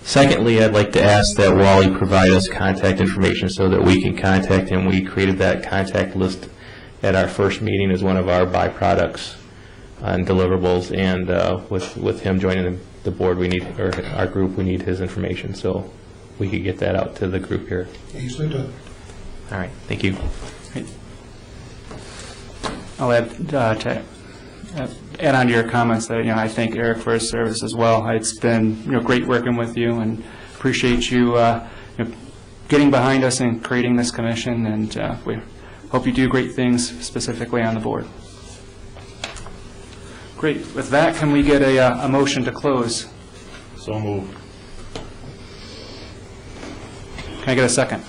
Speaker 4: Secondly, I'd like to ask that Wally provide us contact information so that we can contact him. We created that contact list at our first meeting as one of our byproducts and deliverables, and with him joining the board, or our group, we need his information, so we could get that out to the group here.
Speaker 3: Easily done.
Speaker 4: All right, thank you.
Speaker 1: I'll add on to your comments that I thank Eric for his service as well. It's been great working with you, and appreciate you getting behind us and creating this commission, and we hope you do great things specifically on the board. Great. With that, can we get a motion to close?
Speaker 5: So moved.
Speaker 1: Can I get a second?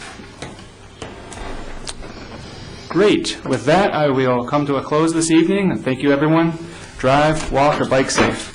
Speaker 1: Great. With that, I will come to a close this evening, and thank you, everyone. Drive, walk, or bike safe.